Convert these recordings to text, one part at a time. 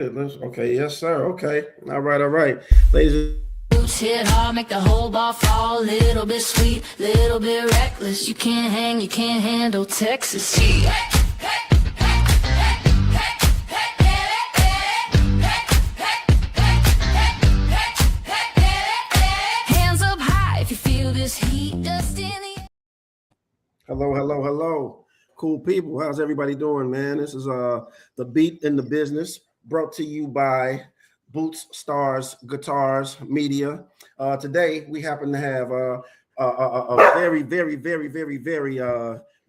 Okay, yes, sir. Okay. All right, all right. Ladies Hit hard, make the whole ball fall. Little bit sweet, little bit reckless. You can't hang, you can't handle Texas heat. Hands up high if you feel this heat. Dust in the hello, hello, hello. Cool people. How's everybody doing, man? This is the beat in the business brought to you by Boots, Stars, Guitars, Media. Today we happen to have a very, very, very, very, very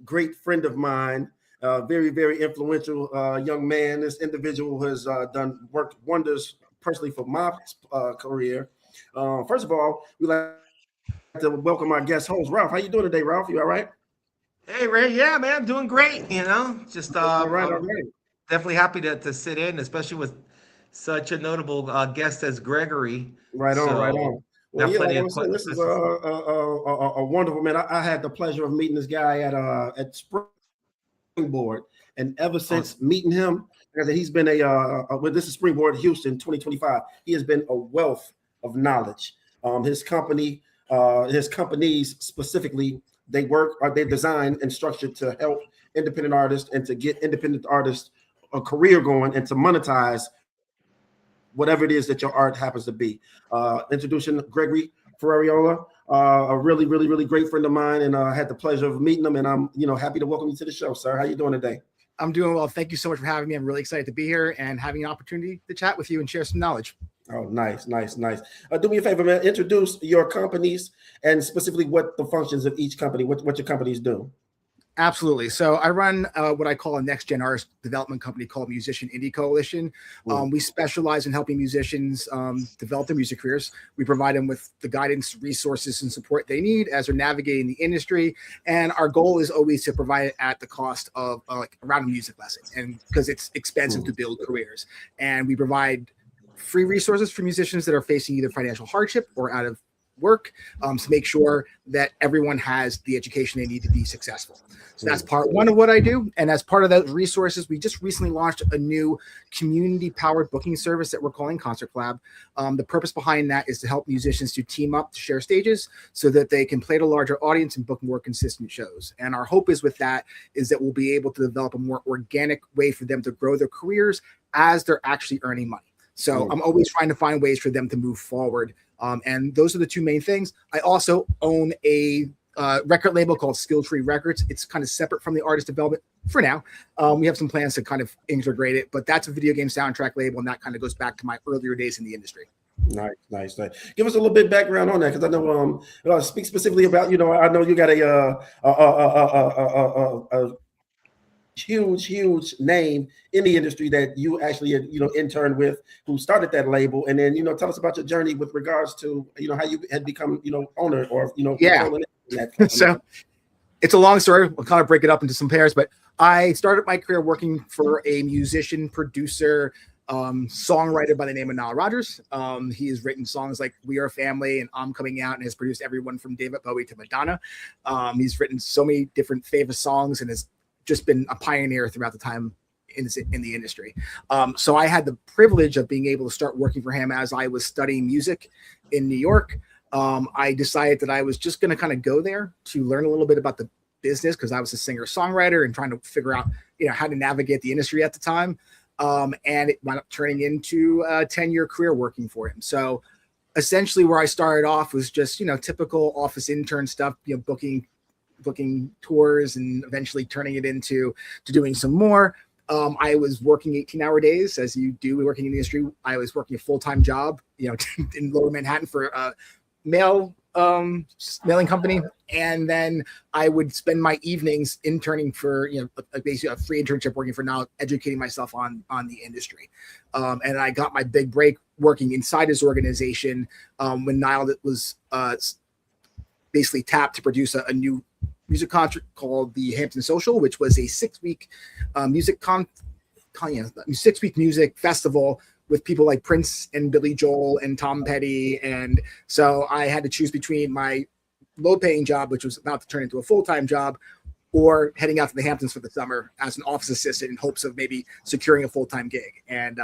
great friend of mine, very, very influential young man. This individual has done worked wonders personally for my career. First of all, we like to welcome our guest host, Ralph. How you doing today, Ralph? You all right? Hey Ray, yeah, man, I'm doing great. Just All right, all I'm right. definitely happy to sit in, especially with such a notable guest as Gregory. Right on, right So on. Well, got yeah, like plenty I of was saying, this is questions. a wonderful man. I had the pleasure of meeting this guy at Springboard, and ever Awesome. since meeting him, like I said, he's been well, this is Springboard Houston 2025. He has been a wealth of knowledge. His companies specifically, they designed and structured to help independent artists and to get independent artists a career going and to monetize whatever it is that your art happens to be. Introducing Gregory Ferraiolo, a really, really, really great friend of mine, and I had the pleasure of meeting him. And I'm, happy to welcome you to the show, sir. How you doing today? I'm doing well. Thank you so much for having me. I'm really excited to be here and having an opportunity to chat with you and share some knowledge. Oh, nice, nice, nice. Do me a favor, man. Introduce your companies and specifically what the functions of each company, what your companies do. Absolutely. So I run what I call a next gen artist development company called Musician Indie Coalition. We specialize in helping musicians develop their music careers. We provide them with the guidance, resources, and support they need as they're navigating the industry. And our goal is always to provide it at the cost of like around a music lesson, and because it's expensive to build careers. And we provide free resources for musicians that are facing either financial hardship or out of work to make sure that everyone has the education they need to be successful. So that's part one of what I do. And as part of those resources, we just recently launched a new community-powered booking service that we're calling ConcertCollab. The purpose behind that is to help musicians to team up to share stages so that they can play to a larger audience and book more consistent shows. And our hope is with that is that we'll be able to develop a more organic way for them to grow their careers as they're actually earning money. So I'm always trying to find ways for them to move forward. And those are the two main things. I also own a record label called Skill Tree Records. It's kind of separate from the artist development for now. We have some plans to kind of integrate it, but that's a video game soundtrack label, and that kind of goes back to my earlier days in the industry. Nice, nice, nice. Give us a little bit of background on that, because I know speak specifically about, I know you got a huge name in the industry that you actually interned with, who started that label, and then tell us about your journey with regards to how you had become owner or controlling that. So it's a long story. We'll kind of break it up into some pairs, but I started my career working for a musician, producer, songwriter by the name of Nile Rodgers. He has written songs like We Are Family and I'm Coming Out, and has produced everyone from David Bowie to Madonna. He's written so many different famous songs and has just been a pioneer throughout the time in the industry. So I had the privilege of being able to start working for him as I was studying music in New York. I decided that I was just going to kind of go there to learn a little bit about the business, because I was a singer-songwriter and trying to figure out, how to navigate the industry at the time. And it wound up turning into a 10-year career working for him. So essentially where I started off was just, typical office intern stuff, booking tours, and eventually turning it into doing some more. I was working 18-hour days, as you do working in the industry. I was working a full-time job, in Lower Manhattan for a mailing company, and then I would spend my evenings interning for basically a free internship working for Nile, educating myself on the industry. And I got my big break working inside his organization when Nile was basically tapped to produce a new music concert called the Hampton Social, which was a 6-week music 6-week music festival with people like Prince and Billy Joel and Tom Petty. And so I had to choose between my low-paying job, which was about to turn into a full-time job, or heading out to the Hamptons for the summer as an office assistant in hopes of maybe securing a full-time gig. And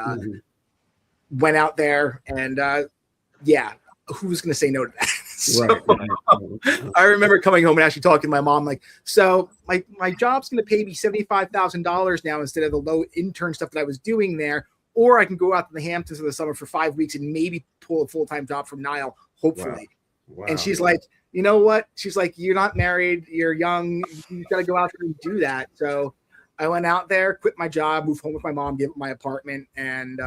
went out there and yeah, who's going to say no to that? So, I remember coming home and actually talking to my mom, like, so my job's going to pay me $75,000 now instead of the low intern stuff that I was doing there, or I can go out to the Hamptons for the summer for 5 weeks and maybe pull a full-time job from Nile, hopefully. Wow. And she's like, you know what? She's like, you're not married, you're young, you got to go out there and do that. So I went out there, quit my job, moved home with my mom, gave up my apartment, and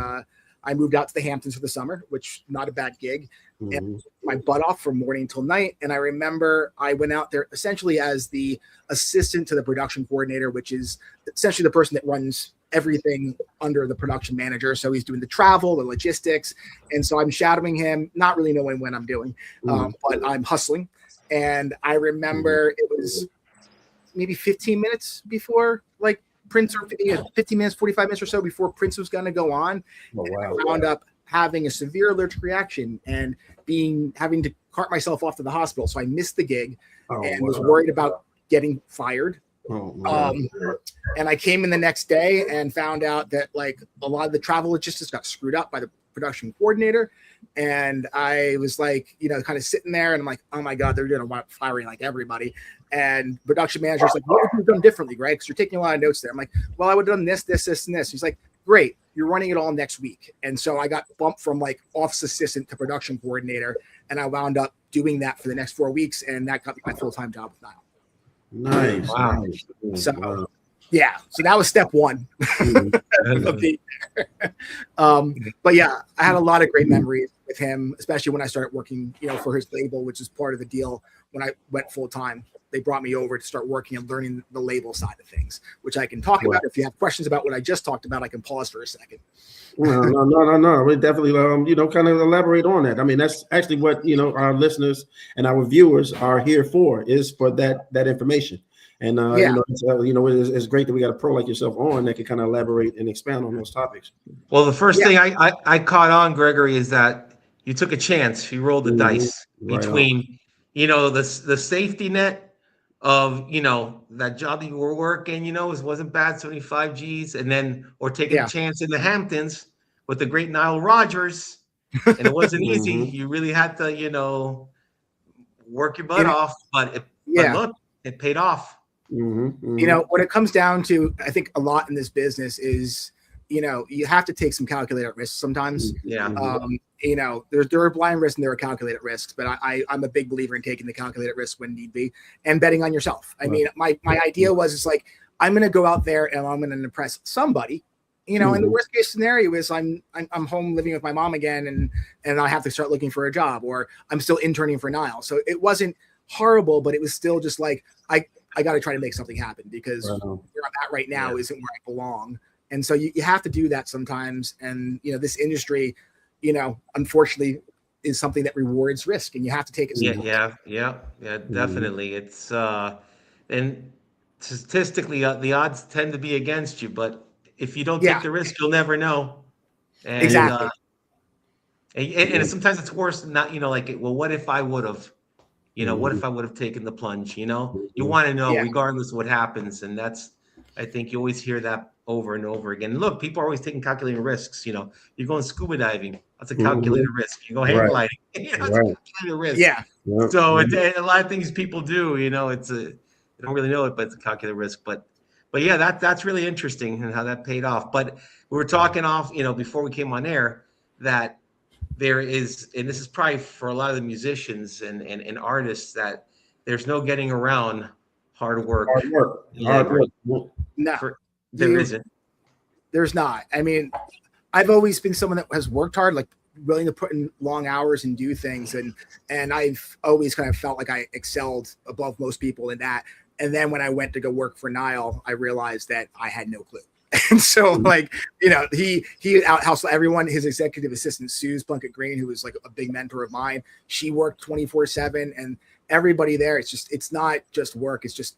I moved out to the Hamptons for the summer, which not a bad gig. And my butt off from morning till night. And I remember I went out there essentially as the assistant to the production coordinator, which is essentially the person that runs everything under the production manager. So he's doing the travel, the logistics. And so I'm shadowing him, not really knowing what I'm doing, but I'm hustling. And I remember it was maybe 15 minutes before like Prince, or 15 minutes, 45 minutes or so before Prince was going to go on. I wound up having a severe allergic reaction and having to cart myself off to the hospital. So I missed the gig and was worried about getting fired. And I came in the next day and found out that like a lot of the travel logistics got screwed up by the production coordinator. And I was like, you know, kind of sitting there and I'm like, oh my God, they're doing a firing like everybody. And production manager's like, what would you have done differently, Greg? Because you're taking a lot of notes there. I'm like, well, I would have done this, this, this, and this. He's like, great, you're running it all next week. And so I got bumped from like office assistant to production coordinator. And I wound up doing that for the next 4 weeks. And that got me my full-time job with Nile. Nice. Wow. So yeah, so that was step one of being there. But yeah, I had a lot of great memories with him, especially when I started working, you know, for his label, which is part of the deal. When I went full time, they brought me over to start working and learning the label side of things, which I can talk about. If you have questions about what I just talked about, I can pause for a second. No. We definitely, you know, kind of elaborate on that. I mean, that's actually what, you know, our listeners and our viewers are here for, is for that information. And, you know, it's great that we got a pro like yourself on that can kind of elaborate and expand on those topics. Well, the first thing I caught on, Gregory, is that you took a chance. You rolled the dice between, you know, the safety net of, you know, that job that you were working, you know, wasn't bad, 75 G's, and then, or taking a chance in the Hamptons with the great Nile Rodgers. And it wasn't easy. You really had to, you know, work your butt off, but look, it paid off. You know, when it comes down to, I think a lot in this business is, you know, you have to take some calculated risks sometimes. You know, there are blind risks and there are calculated risks, but I'm a big believer in taking the calculated risks when need be and betting on yourself. I mean, my idea was, it's like, I'm going to go out there and I'm going to impress somebody, you know, and the worst case scenario is I'm home living with my mom again and I have to start looking for a job, or I'm still interning for Nile. So it wasn't horrible, but it was still just like, I got to try to make something happen, because where I'm at right now isn't where I belong. And so you have to do that sometimes. And, you know, this industry, you know, unfortunately is something that rewards risk, and you have to take it. Yeah, definitely. It's, and statistically, the odds tend to be against you, but if you don't take the risk, you'll never know. And, exactly. And sometimes it's worse than not, you know, like, well, what if I would have? You know, what if I would have taken the plunge? You know, you want to know regardless of what happens. And that's, I think you always hear that over and over again. And look, people are always taking calculated risks. You know, you're going scuba diving, that's a calculated risk. You go hang gliding, you know, it's a calculated risk. So a lot of things people do, you know, they don't really know it, but it's a calculated risk. But yeah, that's really interesting and how that paid off. But we were talking off, you know, before we came on air, that there is, and this is probably for a lot of the musicians and artists, that there's no getting around hard work. No, there isn't. There's not. I mean, I've always been someone that has worked hard, like willing to put in long hours and do things. And I've always kind of felt like I excelled above most people in that. And then when I went to go work for Nile, I realized that I had no clue. And so, like, you know, he out hustled everyone. His executive assistant, Suze Plunkett Green, who was like a big mentor of mine, she worked 24/7, and everybody there, it's not just work. It's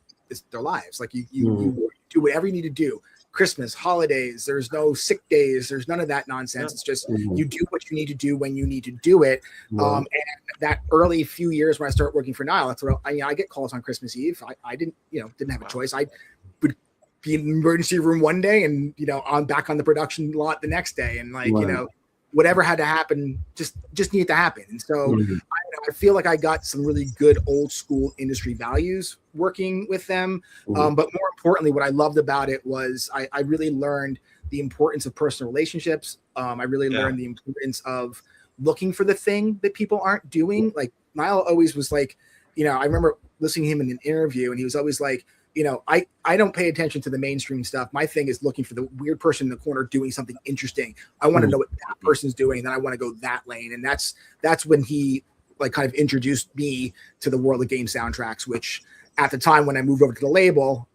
their lives. Like you do whatever you need to do. Christmas, holidays, there's no sick days. There's none of that nonsense. It's just you do what you need to do when you need to do it. And that early few years when I started working for Nile, that's what I get calls on Christmas Eve. I didn't have a choice. I would be in the emergency room one day and, you know, I'm back on the production lot the next day. And like, you know, whatever had to happen just needed to happen. And so I feel like I got some really good old school industry values working with them. But more importantly, what I loved about it was I really learned the importance of personal relationships. I really learned the importance of looking for the thing that people aren't doing. Like Niall always was like, you know, I remember listening to him in an interview and he was always like, you know, I don't pay attention to the mainstream stuff. My thing is looking for the weird person in the corner doing something interesting. I want to know what that person's doing, and then I want to go that lane. And that's when he like kind of introduced me to the world of game soundtracks, which at the time when I moved over to the label,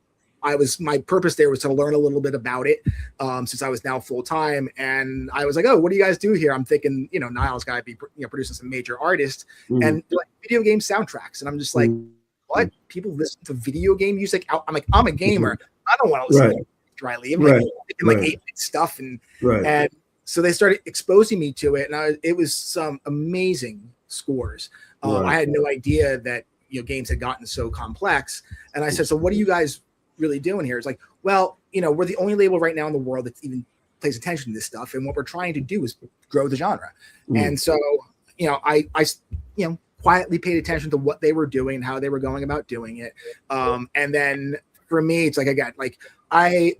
my purpose there was to learn a little bit about it, since I was now full time. And I was like, oh, what do you guys do here? I'm thinking, you know, Niall's got to be, you know, producing some major artists and like video game soundtracks. And I'm just like, what? People listen to video game music? I'm like, I'm a gamer. I don't want to listen to dry leave. Like 8-bit stuff. And so they started exposing me to it. And it was some amazing scores. I had no idea that, you know, games had gotten so complex. And I said, so what are you guys really doing here? It's like, well, you know, we're the only label right now in the world that even pays attention to this stuff. And what we're trying to do is grow the genre. And so, you know, I you know, quietly paid attention to what they were doing and how they were going about doing it. And then for me, it's like, again, like I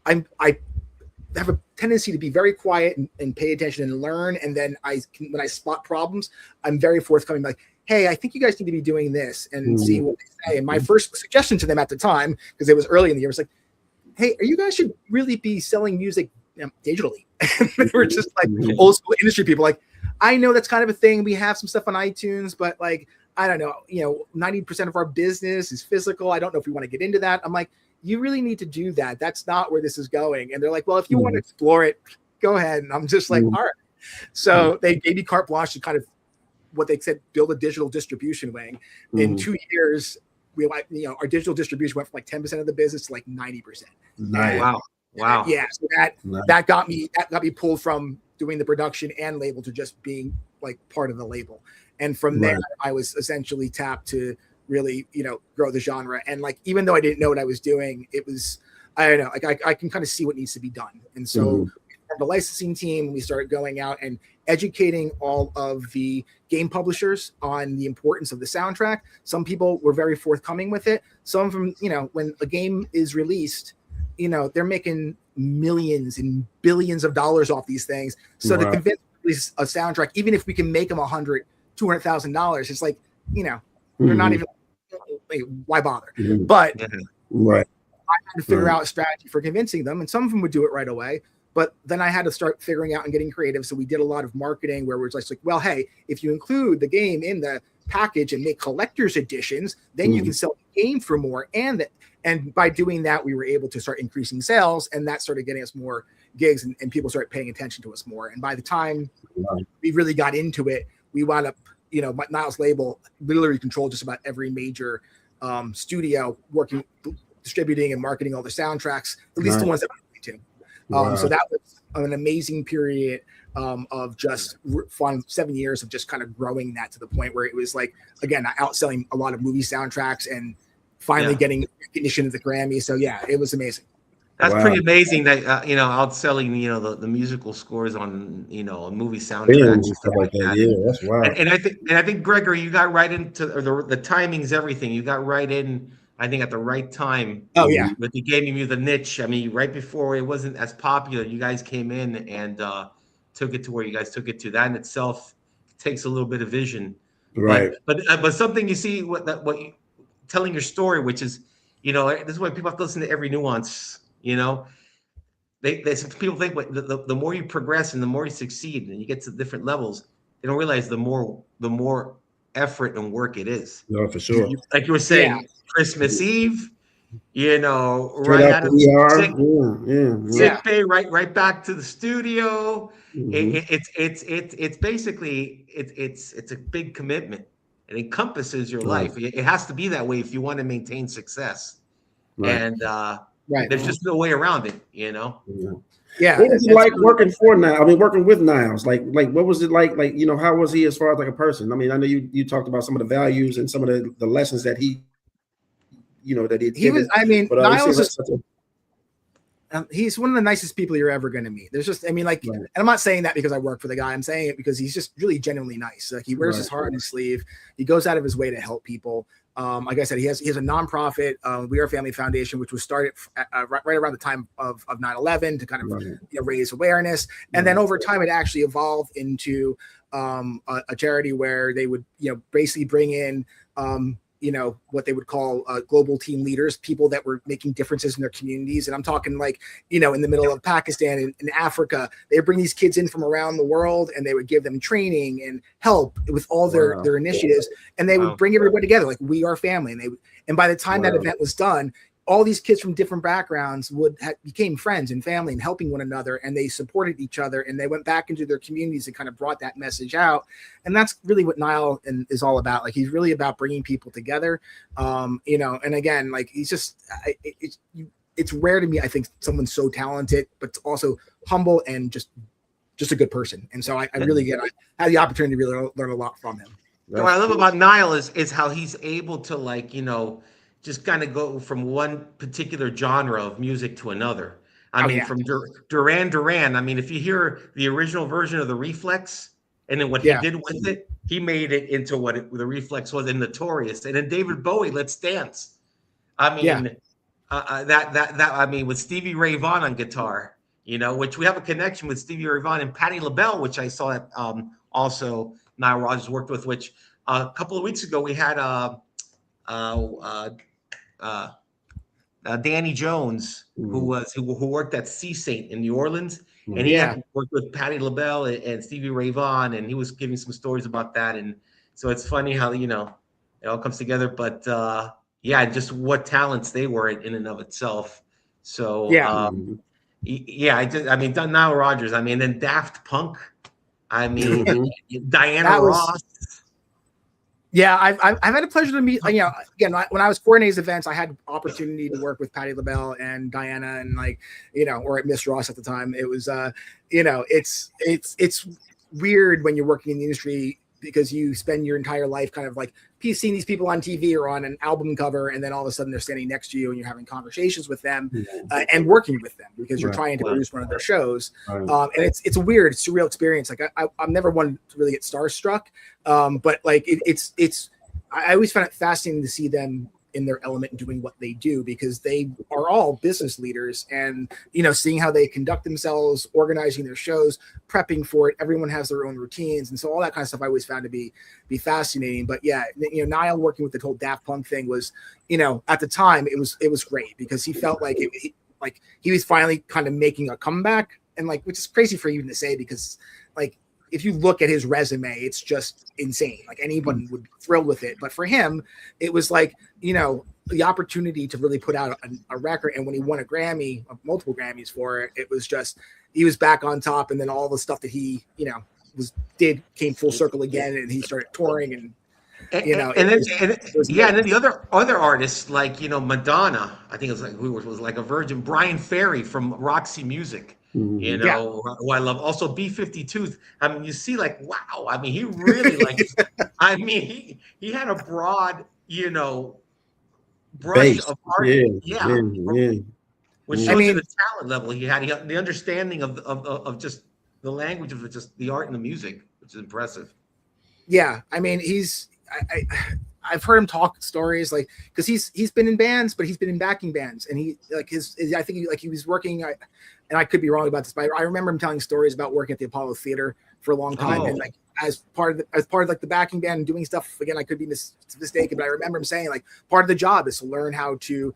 have a tendency to be very quiet and pay attention and learn. And then when I spot problems, I'm very forthcoming, like, hey, I think you guys need to be doing this, and see what they say. And my first suggestion to them at the time, because it was early in the year, was like, hey, you guys should really be selling music digitally. And we're just like old school industry people, like, I know that's kind of a thing. We have some stuff on iTunes, but like, I don't know, you know, 90% of our business is physical. I don't know if we want to get into that. I'm like, you really need to do that. That's not where this is going. And they're like, well, if you want to explore it, go ahead. And I'm just like, all right. So they gave me carte blanche to kind of what they said, build a digital distribution wing. In 2 years, we like, you know, our digital distribution went from like 10% of the business to like 90%. Wow. Yeah. So that got me pulled from doing the production and label to just being like part of the label. And from there, I was essentially tapped to really, you know, grow the genre. And like, even though I didn't know what I was doing, it was, I don't know, like I can kind of see what needs to be done. And so the licensing team, we started going out and educating all of the game publishers on the importance of the soundtrack. Some people were very forthcoming with it. Some of them, you know, when a game is released, you know, they're making millions and billions of dollars off these things. So to convince a soundtrack, even if we can make them $100,000-$200,000, it's like, you know, they're not even, like, why bother? But I had to figure out a strategy for convincing them, and some of them would do it right away. But then I had to start figuring out and getting creative. So we did a lot of marketing where we're just like, well, hey, if you include the game in the package and make collector's editions, then you can sell the game for more. And by doing that, we were able to start increasing sales, and that started getting us more gigs, and people started paying attention to us more. And by the time we really got into it, we wound up, you know, Niall's label literally controlled just about every major studio working, distributing and marketing all the soundtracks, at least the ones that we to. So that was an amazing period of just fun 7 years of just kind of growing that to the point where it was like, again, outselling a lot of movie soundtracks and finally getting recognition at the Grammy. So yeah, it was amazing. That's pretty amazing that, you know, outselling, you know, the musical scores on, you know, a movie soundtrack and stuff like that. Yeah, that's wild. And I think Gregory, you got right into the timing's everything. You got right in, I think, at the right time. Oh yeah, with the gaming, you the niche. I mean, right before it wasn't as popular, you guys came in and took it to where you guys took it to. That in itself takes a little bit of vision, right? But something you see telling your story, which is, you know, this is why people have to listen to every nuance. You know, people think the more you progress and the more you succeed and you get to different levels, they don't realize the more effort and work it is. No, for sure. Like you were saying, Christmas Eve, you know, straight right out of sick pay, right back to the studio. It's basically it's a big commitment. It encompasses your life. It has to be that way if you want to maintain success. And there's just no way around it, you know. Yeah. What was it like working for Niall? I mean, working with Niles? Like what was it like? Like, you know, how was he as far as like a person? I mean, I know you talked about some of the values and some of the lessons that he, you know, that he was. I mean, Niles is. he's one of the nicest people you're ever going to meet. There's just, I mean, like, and I'm not saying that because I work for the guy. I'm saying it because he's just really genuinely nice. Like, he wears his heart on his sleeve. He goes out of his way to help people. Like I said, he has a nonprofit, We Are Family Foundation, which was started right around the time of 9/11 to kind of raise awareness. And then over time, it actually evolved into a charity where they would, basically bring in, what they would call global team leaders, people that were making differences in their communities. And I'm talking like, in the middle of Pakistan and in Africa, they would bring these kids in from around the world and they would give them training and help with all their initiatives. And they would bring everybody together, like We Are Family. And by the time that event was done, all these kids from different backgrounds became friends and family and helping one another, and they supported each other, and they went back into their communities and kind of brought that message out. And that's really what Niall is all about. Like, he's really about bringing people together. And again, like, he's just, it's rare to me, I think, someone so talented, but also humble and just a good person. And so I really had the opportunity to really learn a lot from him. What I love about Niall is how he's able to, like, just kind of go from one particular genre of music to another. I mean, from Duran Duran. I mean, if you hear the original version of the Reflex, and then what he did with it, he made it into what the Reflex was in Notorious. And then David Bowie, Let's Dance. I mean, I mean, with Stevie Ray Vaughan on guitar, which we have a connection with Stevie Ray Vaughan and Patti LaBelle, which I saw that also Nile Rodgers worked with. Which a couple of weeks ago we had Danny Jones, who worked at Sea Saint in New Orleans, and he had worked with Patti LaBelle and Stevie Ray Vaughan, and he was giving some stories about that. And so it's funny how it all comes together. But just what talents they were in and of itself. So I mean, Nile Rodgers. I mean, then Daft Punk. I mean, Diana Ross. Yeah, I've had a pleasure to meet. Again, when I was coordinating these events, I had opportunity to work with Patti LaBelle and Diana, and or at Miss Ross at the time. It was, it's weird when you're working in the industry because you spend your entire life kind of like seeing these people on TV or on an album cover, and then all of a sudden they're standing next to you and you're having conversations with them and working with them because you're trying to produce one of their shows. And it's a weird, surreal experience. Like I'm never one to really get starstruck, but like I always find it fascinating to see them in their element and doing what they do, because they are all business leaders, and seeing how they conduct themselves, organizing their shows, prepping for it. Everyone has their own routines, and so all that kind of stuff I always found to be fascinating. But Niall working with the whole Daft Punk thing was, at the time it was great, because he felt like he was finally kind of making a comeback, and which is crazy for even to say, because if you look at his resume, it's just insane. Like, anyone would be thrilled with it. But for him, it was the opportunity to really put out a record. And when he won a Grammy, multiple Grammys for it, it was just, he was back on top. And then all the stuff that he, came full circle again, and he started touring and then the other artists, like, Madonna, I think it was who was like a virgin, Brian Ferry from Roxy Music. Who I love. Also B-52. I mean, you see, wow. I mean, he really I mean, he had a broad, brush of art. Which shows you the talent level he had. He had the understanding of just the language of just the art and the music, which is impressive. Yeah, I mean, I've heard him talk stories, because he's been in bands, but he's been in backing bands, and he I think he was working. And I could be wrong about this, but I remember him telling stories about working at the Apollo Theater for a long time, and as part of the backing band and doing stuff. Again, I could be mistaken, but I remember him saying part of the job is to learn how to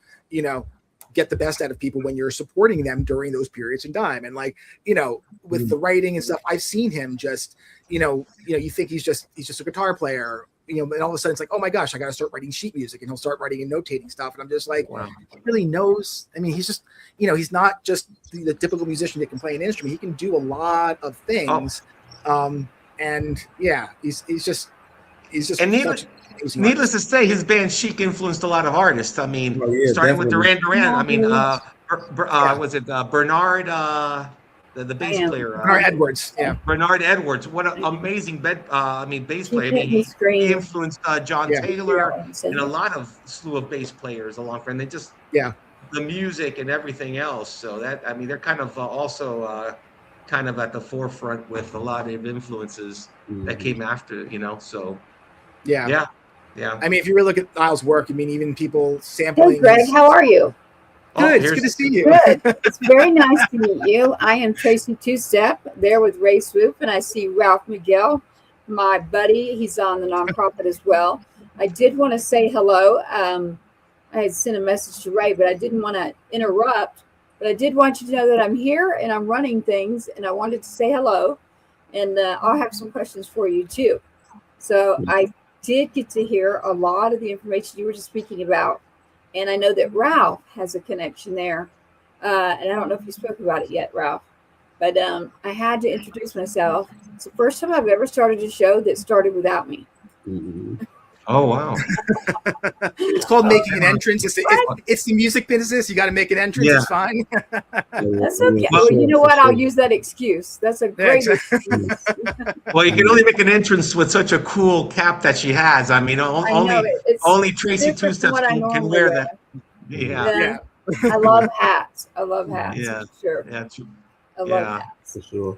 get the best out of people when you're supporting them during those periods in time. And with the writing and stuff, I've seen him just you think he's just a guitar player. And all of a sudden it's like, oh my gosh, I got to start writing sheet music, and he'll start writing and notating stuff. And I'm just like, wow. He really knows. I mean, he's just, he's not just the typical musician that can play an instrument. He can do a lot of things. And yeah, he's just, and needless to say, his band Chic influenced a lot of artists. I mean, starting with Duran Duran. I mean, was it Bernard, the bass player, Bernard Edwards. Yeah, Bernard Edwards. What an amazing bass player. I mean, he influenced John Taylor and a lot of slew of bass players along for, and they just the music and everything else. So that, I mean, they're kind of also kind of at the forefront with a lot of influences that came after, you know. So Yeah. yeah. I mean, if you really look at Niall's work, I mean, even people Hey, sampling. Greg, how are you? Good. It's here's- good to see you. Good. It's very nice to meet you. I am Tracy Two-Step there with Ray Swoope, and I see Ralph Miguel, my buddy. He's on the nonprofit as well. I did want to say hello. I had sent a message to Ray, but I didn't want to interrupt. But I did want you to know that I'm here and I'm running things, and I wanted to say hello. And I'll have some questions for you too. So I did get to hear a lot of the information you were just speaking about. And I know that Ralph has a connection there. And I don't know if you spoke about it yet, Ralph. But I had to introduce myself. It's the first time I've ever started a show that started without me. Oh, wow. It's called making an entrance. It's the music business. You got to make an entrance. Yeah. It's fine. That's okay. Well, you know what? I'll use that excuse. That's a great excuse. Well, you can only make an entrance with such a cool cap that she has. I mean, only Tracy different from Two-Steps what I can normally wear wear. that. Yeah. I love hats. I love hats. Yeah. For sure. Yeah. I love hats. For sure.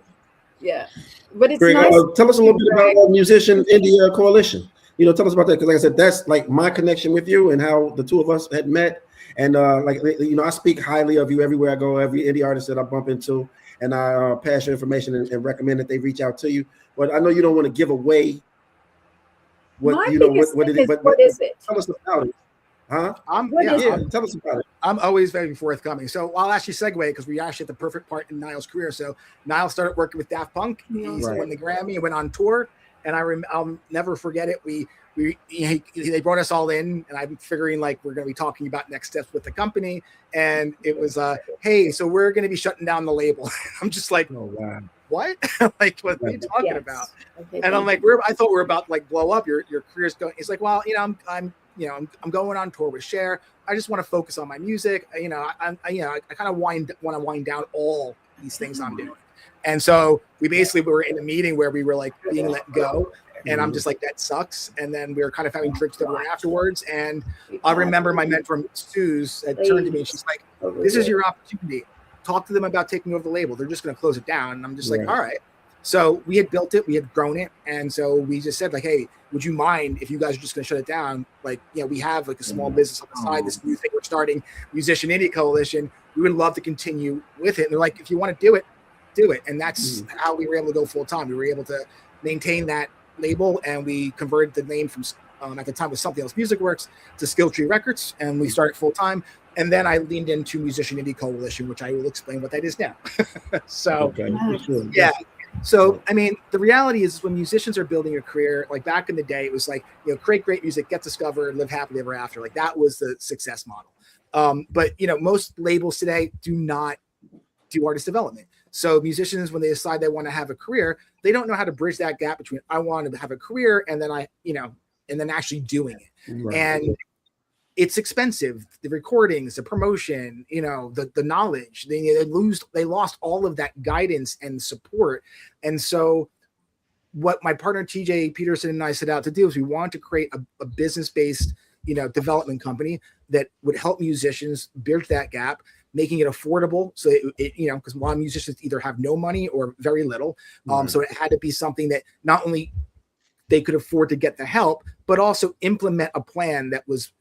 Yeah. But it's Greg, nice. tell us a little bit about Greg. the Musician India Coalition. You know, tell us about that, because like I said, that's like my connection with you and how the two of us had met. And like, you know, I speak highly of you everywhere I go, every indie artist that I bump into, and I pass your information and recommend that they reach out to you. But I know you don't want to give away what My you know. biggest What thing is it? is, But what is it? tell us about it, huh? Tell us about it. I'm always very forthcoming. So I'll actually segue, because we actually at the perfect part in Niall's career. So Niall started working with Daft Punk. He won the Grammy and went on tour. And I'll never forget it. They brought us all in, and I'm figuring like we're going to be talking about next steps with the company. And it was, hey, so we're going to be shutting down the label. I'm just like, oh wow, what? Like, what are you talking about? Okay, and I'm like, I thought we were about to like blow up. Your career's going. He's like, well, you know, I'm going on tour with Cher. I just want to focus on my music. You know, I kind of want to wind down all these things I'm doing. And so we basically were in a meeting where we were like being let go. And I'm just like, that sucks. And then we were kind of having drinks together afterwards. And I remember my mentor, Suze, had turned to me and she's like, this is your opportunity. Talk to them about taking over the label. They're just going to close it down. And I'm just like, all right. So we had built it, we had grown it. And so we just said like, hey, would you mind if you guys are just going to shut it down? Like, we have like a small business on the side, this new thing we're starting, Musician India Coalition. We would love to continue with it. And they're like, if you want to do it, do it. And that's how we were able to go full time. We were able to maintain that label, and we converted the name from at the time was Something Else Music Works to Skill Tree Records, and we started full time. And then I leaned into Musician Indie Coalition, which I will explain what that is now. So yeah. So I mean, the reality is when musicians are building a career, like back in the day, it was like, create great music, get discovered, live happily ever after. Like that was the success model. But most labels today do not do artist development. So musicians, when they decide they want to have a career, they don't know how to bridge that gap between I want to have a career and then and then actually doing it. Right. And it's expensive. The recordings, the promotion, the knowledge. They lost all of that guidance and support. And so what my partner TJ Peterson and I set out to do is we wanted to create a business-based, development company that would help musicians bridge that gap, making it affordable. So because a lot of musicians either have no money or very little. So it had to be something that not only they could afford to get the help, but also implement a plan that was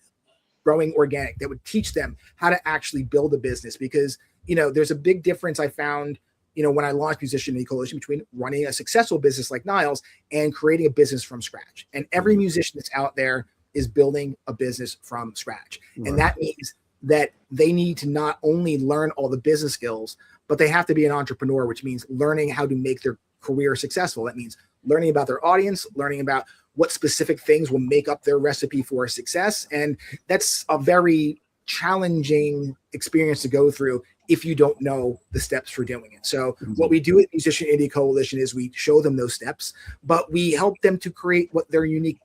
growing organic, that would teach them how to actually build a business. Because, there's a big difference I found, when I launched Musician Indie Coalition, between running a successful business like Niall's and creating a business from scratch. And every musician that's out there is building a business from scratch. Right. And that means that they need to not only learn all the business skills, but they have to be an entrepreneur, which means learning how to make their career successful. That means learning about their audience, learning about what specific things will make up their recipe for success. And that's a very challenging experience to go through if you don't know the steps for doing it. So what we do at Musician Indie Coalition is we show them those steps, but we help them to create what their unique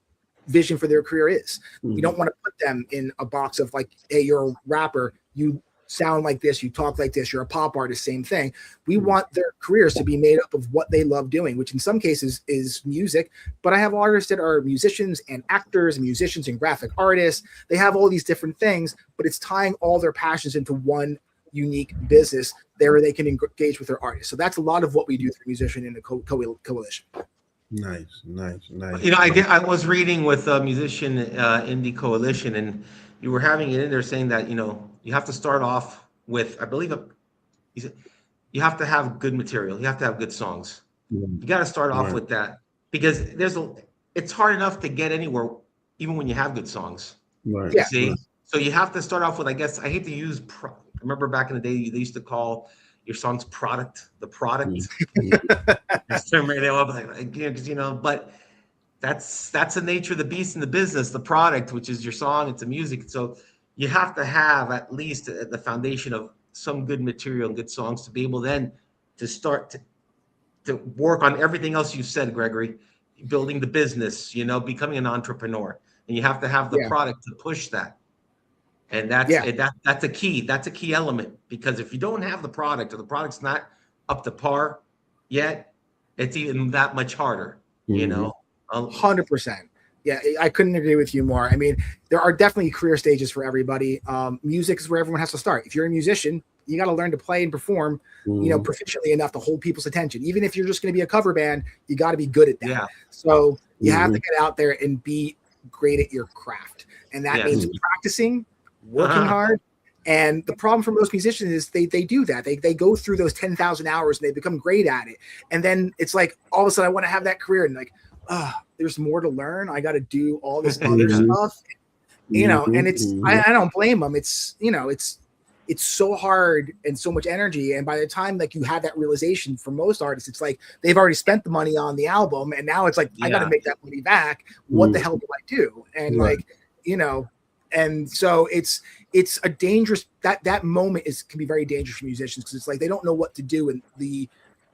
vision for their career is. We don't want to put them in a box of like, hey, you're a rapper, you sound like this, you talk like this, you're a pop artist, same thing. We want their careers to be made up of what they love doing, which in some cases is music. But I have artists that are musicians and actors and musicians and graphic artists. They have all these different things, but it's tying all their passions into one unique business there where they can engage with their artists. So that's a lot of what we do through Musician in the Coalition. Nice. You know, I was reading with a Musician Indie Coalition, and you were having it in there saying that, you know, you have to start off with, I believe, you have to have good material. You have to have good songs. You got to start off with that, because it's hard enough to get anywhere, even when you have good songs. Right. Yeah. See? So you have to start off with, I guess, I hate to use, I remember back in the day, they used to call your song's product, the product. But that's the nature of the beast in the business, the product, which is your song, it's the music. So you have to have at least the foundation of some good material and good songs to be able then to start to work on everything else you said, Gregory, building the business, you know, becoming an entrepreneur. And you have to have the product to push that. And that's a key. That's a key element, because if you don't have the product, or the product's not up to par yet, it's even that much harder, you know? 100%. Yeah, I couldn't agree with you more. I mean, there are definitely career stages for everybody. Music is where everyone has to start. If you're a musician, you got to learn to play and perform, you know, proficiently enough to hold people's attention. Even if you're just going to be a cover band, you got to be good at that. Yeah. So you have to get out there and be great at your craft. And that means practicing, working hard. And the problem for most musicians is they do that. They go through those 10,000 hours and they become great at it. And then it's like, all of a sudden I want to have that career, and like, there's more to learn. I got to do all this other stuff, you know, and I don't blame them. It's, you know, it's so hard and so much energy. And by the time like you have that realization, for most artists, it's like they've already spent the money on the album, and now it's like, I got to make that money back. What the hell do I do? And like, you know, and so it's a dangerous, that moment can be very dangerous for musicians, because it's like they don't know what to do. And the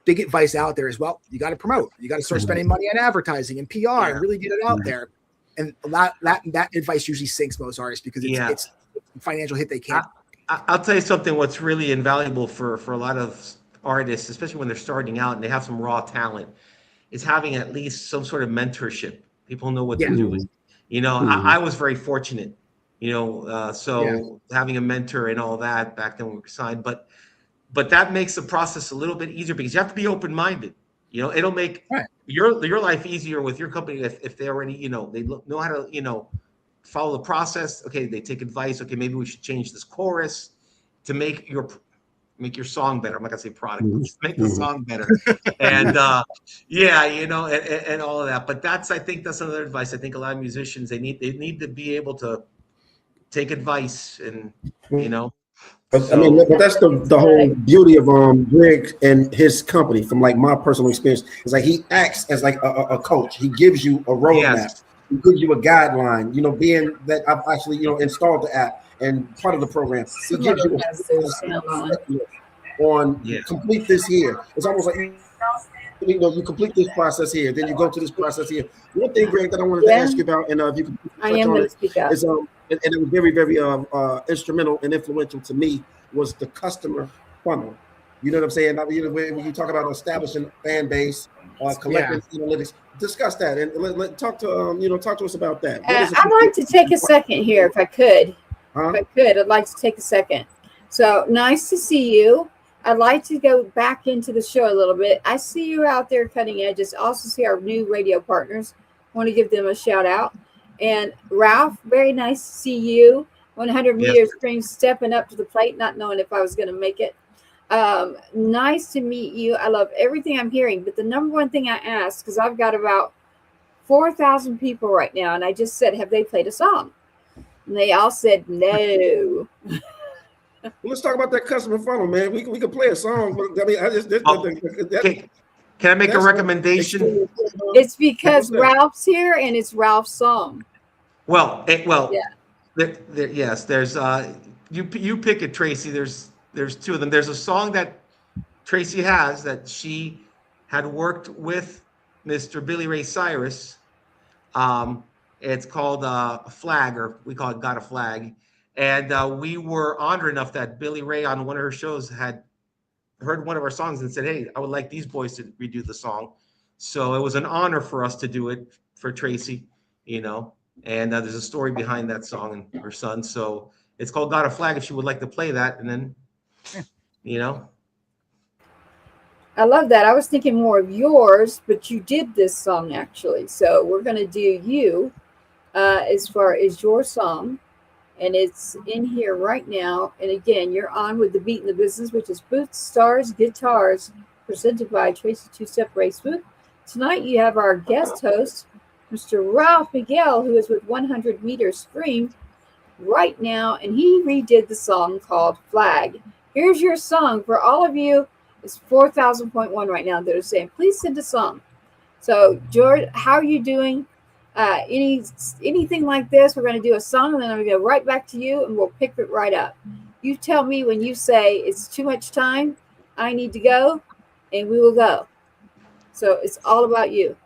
big advice out there is, well, you got to promote, you got to start spending money on advertising and PR and really get it out there. And that advice usually sinks most artists, because it's a financial hit they can't. I'll tell you something. What's really invaluable for a lot of artists, especially when they're starting out and they have some raw talent, is having at least some sort of mentorship. People know what they're doing. You know, I was very fortunate. You know, having a mentor and all that back then when we were signed, but that makes the process a little bit easier, because you have to be open-minded. You know, it'll make your life easier with your company if they already, you know, they know how to, you know, follow the process. Okay, they take advice. Okay, maybe we should change this chorus to make your song better. I'm not gonna say product, but just make the song better. And you know, and all of that. But I think that's another advice. I think a lot of musicians, they need to be able to take advice, and you know. But I mean, but that's the whole beauty of Greg and his company. From like my personal experience, is like he acts as like a coach. He gives you a roadmap. He gives you a guideline. You know, being that I've actually, you know, installed the app and part of the program, he gives you on complete this here. It's almost like, you know, you complete this process here, then you go to this process here. One thing, Greg, that I wanted to ask you about, and if you could touch on it, is and it was very, very instrumental and influential to me, was the customer funnel. You know what I'm saying? You know, when you talk about establishing fan base, collecting analytics, discuss that, and talk to us about that. I'd like to take a second here, if I could. If I could, I'd like to take a second. So nice to see you. I'd like to go back into the show a little bit. I see you out there cutting edges. Also see our new radio partners. Want to give them a shout out. And Ralph, very nice to see you. 100 meter stream, stepping up to the plate, not knowing if I was going to make it. Nice to meet you. I love everything I'm hearing. But the number one thing I asked, because I've got about 4,000 people right now, and I just said, have they played a song? And they all said no. Well, let's talk about that customer funnel, man. We could play a song, but I mean, can I make a recommendation? It's because Ralph's here and it's Ralph's song. Well, yes. There's you pick it, Tracy. There's two of them. There's a song that Tracy has that she had worked with Mr. Billy Ray Cyrus. It's called Flag, or we call it "Got a Flag," And we were honored enough that Billy Ray on one of her shows had heard one of our songs and said, "Hey, I would like these boys to redo the song." So it was an honor for us to do it for Tracy, you know. And there's a story behind that song and her son. So it's called "Got a Flag." If she would like to play that, and then, you know. I love that. I was thinking more of yours, but you did this song actually. So we're going to do you as far as your song. And it's in here right now. And again, you're on with the Beat in the Business, which is Boots, Stars, Guitars, presented by Tracy Two-Step Ray Swoope. Tonight you have our guest host, Mr. Ralph Miguel, who is with 100 Meter Scream right now. And he redid the song called Flag. Here's your song for all of you. It's 4,000.1 right now. They're saying, please send a song. So, George, how are you doing? Anything like this? We're going to do a song, and then I'm going to go right back to you, and we'll pick it right up. You tell me when you say it's too much time, I need to go, and we will go. So it's all about you.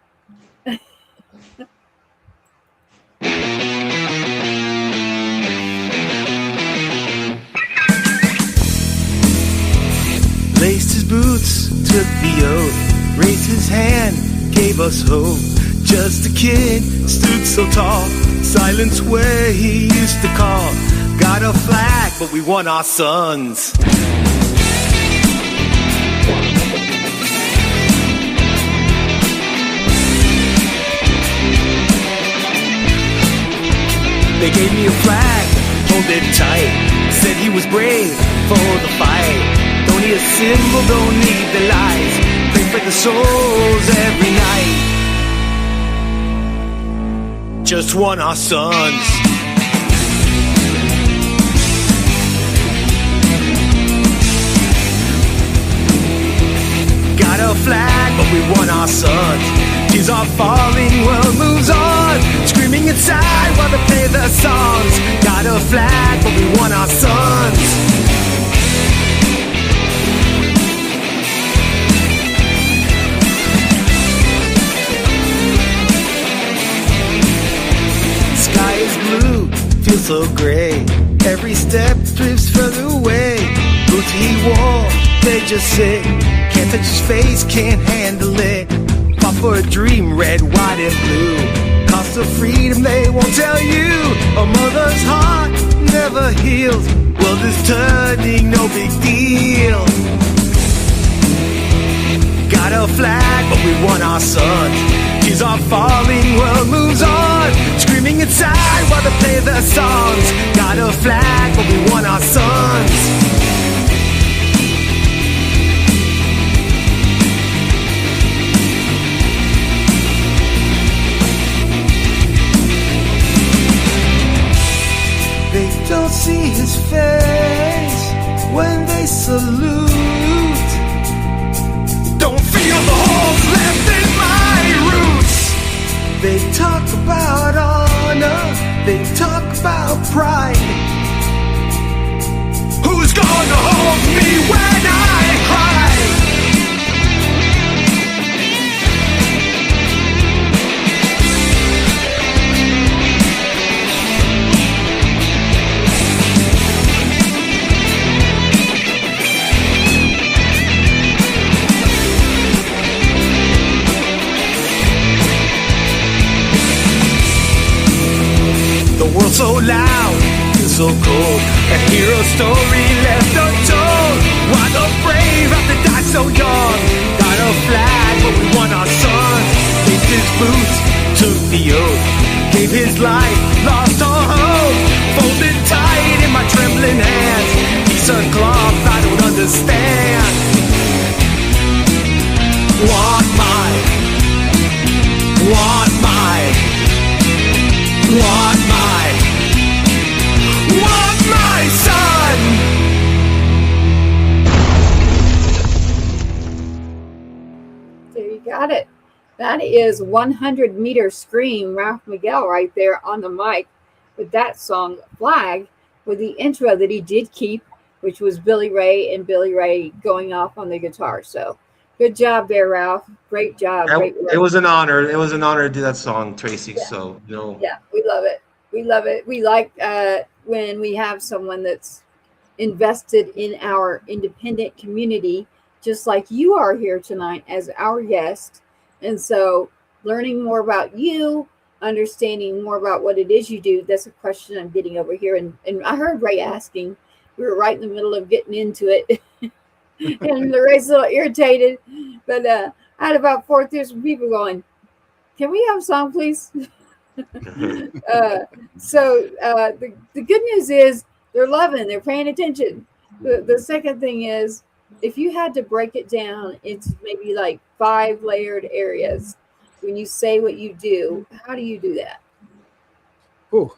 Laced his boots, took the oath, raised his hand, gave us hope. Just a kid, stood so tall, silence where he used to call. Got a flag, but we want our sons. They gave me a flag, hold it tight. Said he was brave for the fight. Don't need a symbol, don't need the lies. Pray for the souls every night. Just want our sons. Got a flag, but we want our sons. Tears are falling, world moves on. Screaming inside while they play the songs. Got a flag, but we want our sons. Sky is blue, feels so gray. Every step drifts further away. Boots he wore, they just say, can't touch his face, can't handle it. Fought for a dream, red, white, and blue. Cost of freedom, they won't tell you. A mother's heart never heals. World is turning, no big deal. Got a flag, but we want our sons. Tears are falling, world moves on. Screaming inside while they play the songs. Got a flag, but we want our sons. They don't see his face when they salute. Don't feel the holes left in my roots. They talk about honor, they talk about pride. Who's gonna hold me when I cry? The world's so loud, feels so cold. A hero story left untold. Why the brave have to die so young? Got a flag, but we want our sons. Laced his boots, took the oath. Gave his life, lost all hope. Folded tight in my trembling hands. Piece of cloth I don't understand. Want my son. There you got it. That is 100 Meter Scream, Ralph Miguel right there on the mic with that song, Flag, with the intro that he did keep, which was Billy Ray and Billy Ray going off on the guitar. So good job there, Ralph. Great job. Great work. It was an honor. It was an honor to do that song, Tracy. Yeah. So, you know. Yeah, we love it. We love it. We like when we have someone that's invested in our independent community, just like you are here tonight as our guest. And so learning more about you, understanding more about what it is you do, that's a question I'm getting over here. And I heard Ray asking, we were right in the middle of getting into it. And Ray's a little irritated, but I had about 4,000 people going, can we have a song, please? The good news is they're loving, they're paying attention. The second thing is, if you had to break it down into maybe like 5 layered areas, when you say what you do, how do you do that? Ooh.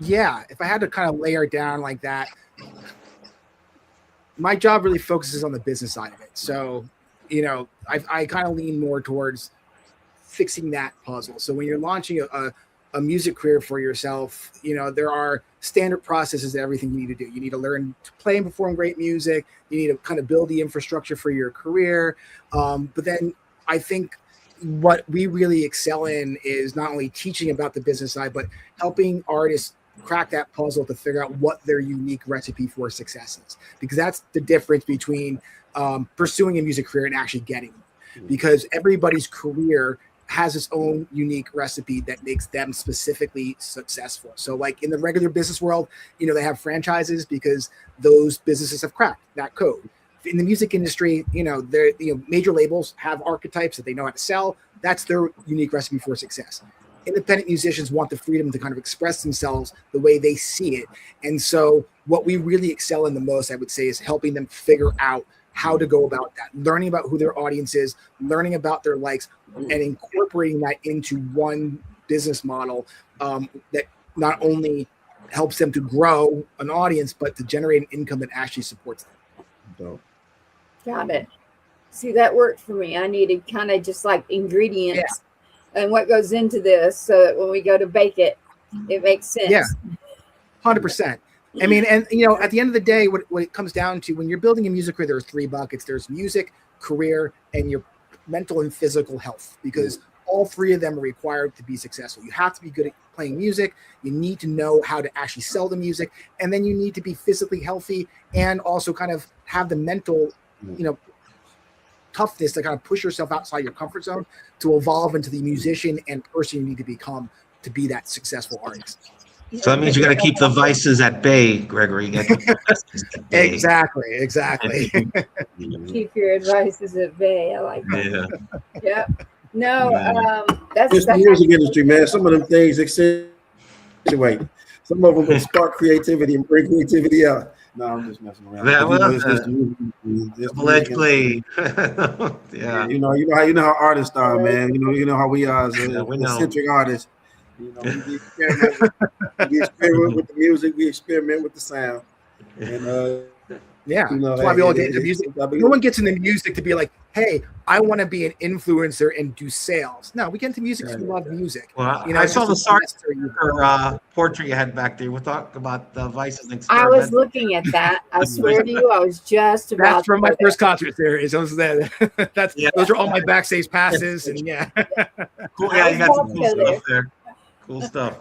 Yeah, if I had to kind of layer it down like that, my job really focuses on the business side of it. So, you know, I kind of lean more towards fixing that puzzle. So when you're launching a music career for yourself, you know, there are standard processes to everything you need to do. You need to learn to play and perform great music. You need to kind of build the infrastructure for your career. But then I think what we really excel in is not only teaching about the business side, but helping artists crack that puzzle to figure out what their unique recipe for success is. Because that's the difference between pursuing a music career and actually getting it. Because everybody's career has its own unique recipe that makes them specifically successful. So like in the regular business world, you know, they have franchises because those businesses have cracked that code. In the music industry, you know, major labels have archetypes that they know how to sell. That's their unique recipe for success. Independent musicians want the freedom to kind of express themselves the way they see it. And so what we really excel in the most, I would say, is helping them figure out how to go about that, learning about who their audience is, learning about their likes, and incorporating that into one business model that not only helps them to grow an audience, but to generate an income that actually supports them. So, Got it. See, that worked for me. I needed kind of just like ingredients and what goes into this so that when we go to bake it, it makes sense. Yeah, 100%. I mean, and you know, at the end of the day, what it comes down to when you're building a music career, there's 3 buckets. There's music, career, and your mental and physical health, because all 3 of them are required to be successful. You have to be good at playing music. You need to know how to actually sell the music, and then you need to be physically healthy and also kind of have the mental, you know, toughness to kind of push yourself outside your comfort zone to evolve into the musician and person you need to become to be that successful artist. So that means you got to keep the vices at bay, Gregory. You gotta keep the vices at bay. Exactly. Keep your advices at bay. I like that. Yeah. Yep. No, it's the music industry, man. Some of them things accentuate. Some of them will spark creativity and bring creativity out. No, I'm just messing around. Allegedly. Yeah. You know how artists are, man. You know how we are as eccentric artists. You know, we experiment with the music, we experiment with the sound. And yeah, you know, that's why we all get into music. No one gets into music to be like, hey, I want to be an influencer and do sales. No, we get into music because we love music. Well, you know, I saw the portrait you had back there. We'll talk about the vices and I was looking at that. I swear to you, I was just about. That's from my first concert series. Those are all my backstage passes, and cool. Yeah, you got some cool stuff there. Cool stuff.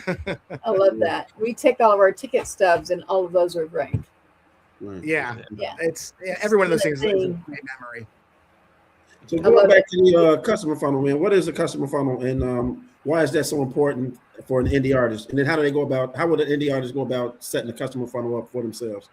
I love that. We take all of our ticket stubs, and all of those are framed. Yeah. It's every one of those things is a great memory. So going back to the customer funnel, man, what is a customer funnel, and why is that so important for an indie artist? And then how would an indie artist go about setting a customer funnel up for themselves?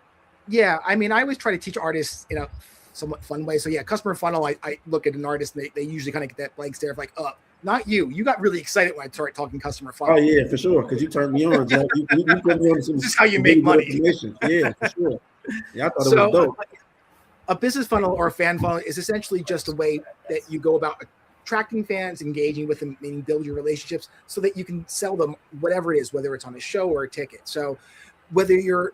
Yeah, I mean, I always try to teach artists in a somewhat fun way. So yeah, customer funnel, I look at an artist and they usually kind of get that blank stare of like, oh, not you. You got really excited when I started talking customer funnel. Oh yeah, for sure, because you turned me on. Jack. You put me on some. This is how you make money. Yeah, for sure. Yeah, I thought it was dope. A business funnel or a fan funnel is essentially just a way that you go about attracting fans, engaging with them, meaning build your relationships so that you can sell them whatever it is, whether it's on a show or a ticket. So whether you're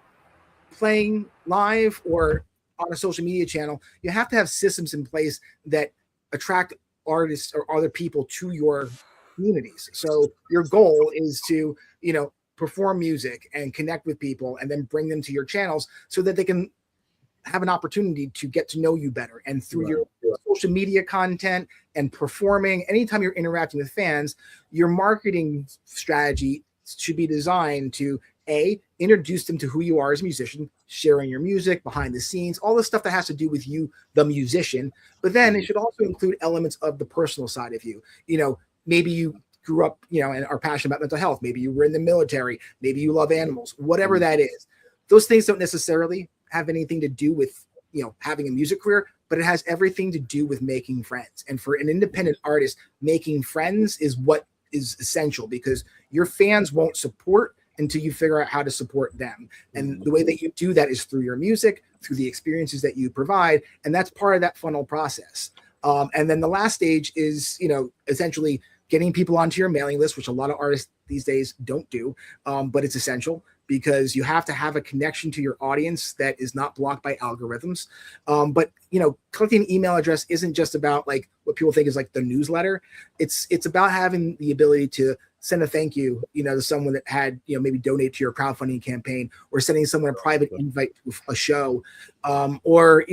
playing live or on a social media channel, you have to have systems in place that attract artists or other people to your communities. So your goal is to, perform music and connect with people and then bring them to your channels so that they can have an opportunity to get to know you better. And through your social media content and performing, anytime you're interacting with fans, your marketing strategy should be designed to introduce them to who you are as a musician, sharing your music, behind the scenes, all the stuff that has to do with you, the musician. But then it should also include elements of the personal side of you. Maybe you grew up, and are passionate about mental health. Maybe you were in the military. Maybe you love animals, whatever that is. Those things don't necessarily have anything to do with, having a music career, but it has everything to do with making friends. And for an independent artist, making friends is what is essential, because your fans won't support until you figure out how to support them. And the way that you do that is through your music, through the experiences that you provide. And that's part of that funnel process. And then the last stage is, essentially getting people onto your mailing list, which a lot of artists these days don't do, but it's essential, because you have to have a connection to your audience that is not blocked by algorithms. But collecting an email address isn't just about like what people think is like the newsletter. It's about having the ability to send a thank you, to someone that had, maybe donate to your crowdfunding campaign, or sending someone a private invite to a show, or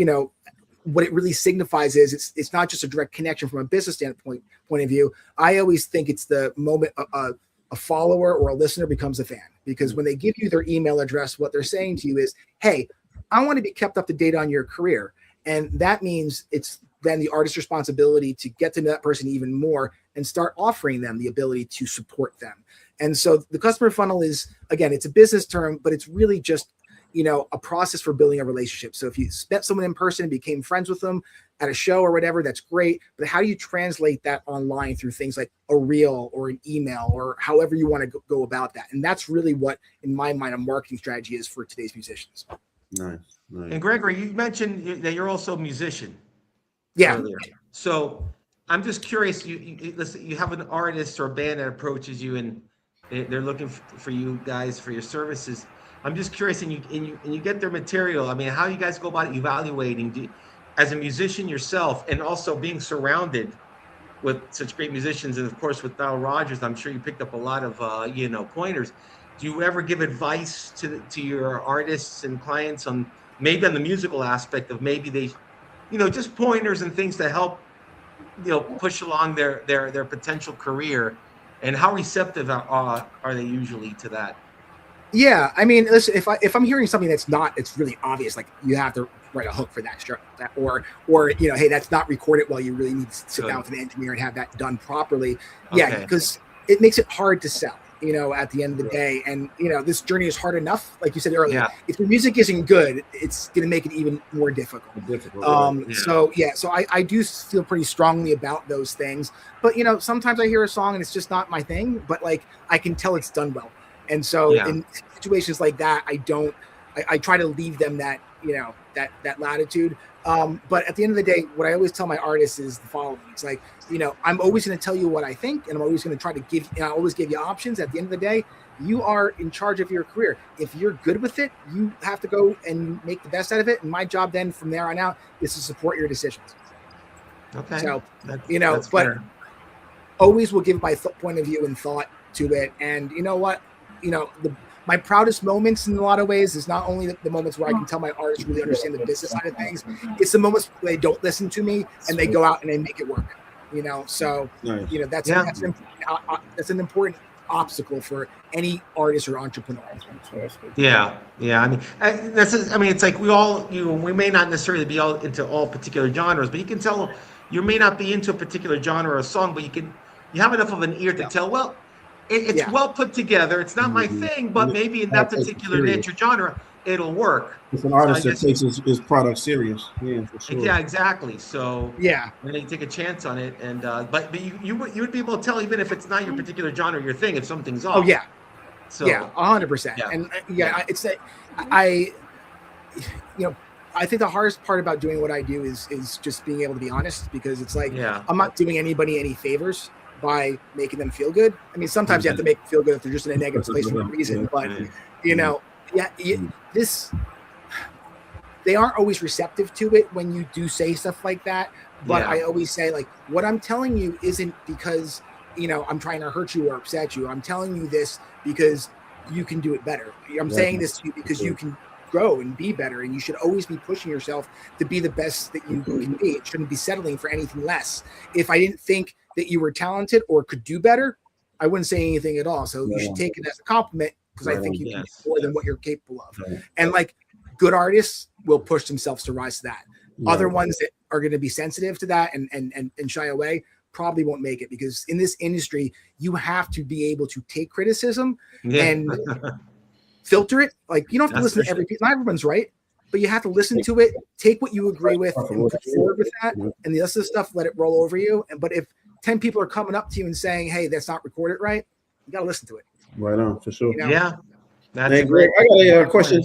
what it really signifies is it's not just a direct connection from a business standpoint point of view. I always think it's the moment a follower or a listener becomes a fan, because when they give you their email address, what they're saying to you is, hey, I want to be kept up to date on your career. And that means it's then the artist's responsibility to get to know that person even more and start offering them the ability to support them. And so the customer funnel is, again, it's a business term, but it's really just a process for building a relationship. So if you met someone in person and became friends with them at a show or whatever, that's great. But how do you translate that online through things like a reel or an email, or however you want to go about that? And that's really what, in my mind, a marketing strategy is for today's musicians. Nice. And Gregory, you mentioned that you're also a musician. Yeah. Earlier. So I'm just curious, listen, you have an artist or a band that approaches you and they're looking for you guys for your services. I'm just curious, and you get their material. I mean, how you guys go about evaluating as a musician yourself, and also being surrounded with such great musicians, and of course with Nile Rodgers, I'm sure you picked up a lot of pointers. Do you ever give advice to your artists and clients on maybe on the musical aspect of maybe they, just pointers and things to help, push along their potential career, and how receptive are they usually to that? Yeah, I mean, listen, if I'm hearing something it's really obvious, like you have to write a hook for that, or hey, that's not recorded well, you really need to sit down with an engineer and have that done properly. Okay. Yeah, because it makes it hard to sell, at the end of the day. And this journey is hard enough, like you said earlier. Yeah. If your music isn't good, it's going to make it even more difficult. So I do feel pretty strongly about those things. But sometimes I hear a song and it's just not my thing, but like I can tell it's done well. And so in situations like that, I try to leave them that, that latitude. But at the end of the day, what I always tell my artists is the following. It's like, I'm always going to tell you what I think, and I'm always going to try to always give you options. At the end of the day, you are in charge of your career. If you're good with it, you have to go and make the best out of it. And my job then from there on out is to support your decisions. Okay. So, that's but fair. Always will give my point of view and thought to it. And you know what? My proudest moments in a lot of ways is not only the moments where I can tell my artists really understand the business side of things. It's the moments where they don't listen to me and they go out and they make it work. So nice. That's an important obstacle for any artist or entrepreneur. Yeah. I mean, it's like we may not necessarily be all into all particular genres, but you can tell you may not be into a particular genre or song, but you have enough of an ear to tell. Well, it's well put together. It's not my thing, but maybe in that particular niche or genre, it'll work. It's an artist that takes his product serious. Yeah, for sure. Yeah, exactly. So then you take a chance on it, and but you would be able to tell even if it's not your particular genre or your thing if something's off. Oh yeah. So 100%. Yeah. And it's I think the hardest part about doing what I do is just being able to be honest, because it's like I'm not doing anybody any favors by making them feel good. I mean, sometimes you have to make them feel good if they're just in a negative place for a reason. But they aren't always receptive to it when you do say stuff like that. But I always say, like, what I'm telling you isn't because I'm trying to hurt you or upset you. I'm telling you this because you can do it better. I'm saying this to you because you can grow and be better, and you should always be pushing yourself to be the best that you can be. It shouldn't be settling for anything less. If I didn't think that you were talented or could do better, I wouldn't say anything at all. So you should take it as a compliment because I think you can Yes. do more than what you're capable of. And like good artists will push themselves to rise to that. Other ones that are going to be sensitive to that and shy away probably won't make it, because in this industry, you have to be able to take criticism and filter it. Like you don't have to listen to every piece. Not everyone's right, but you have to listen to it, take what you agree with, and move forward with that. And the rest of the stuff, let it roll over you. But if 10 people are coming up to you and saying, "Hey, that's not recorded right," you got to listen to it. Right on, for sure. You know? Yeah. That's Hey, a great. Greg, I got a question.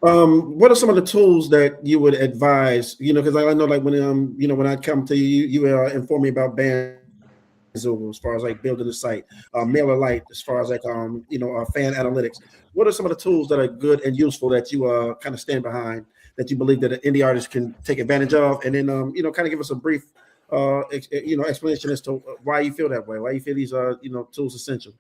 What are some of the tools that you would advise? Because I know, like when when I come to you, you inform me about Bandzoogle as far as like building the site, MailerLite as far as like fan analytics. What are some of the tools that are good and useful that you kind of stand behind, that you believe that an indie artist can take advantage of, and then kind of give us a brief explanation as to why you feel that way, why you feel these tools essential.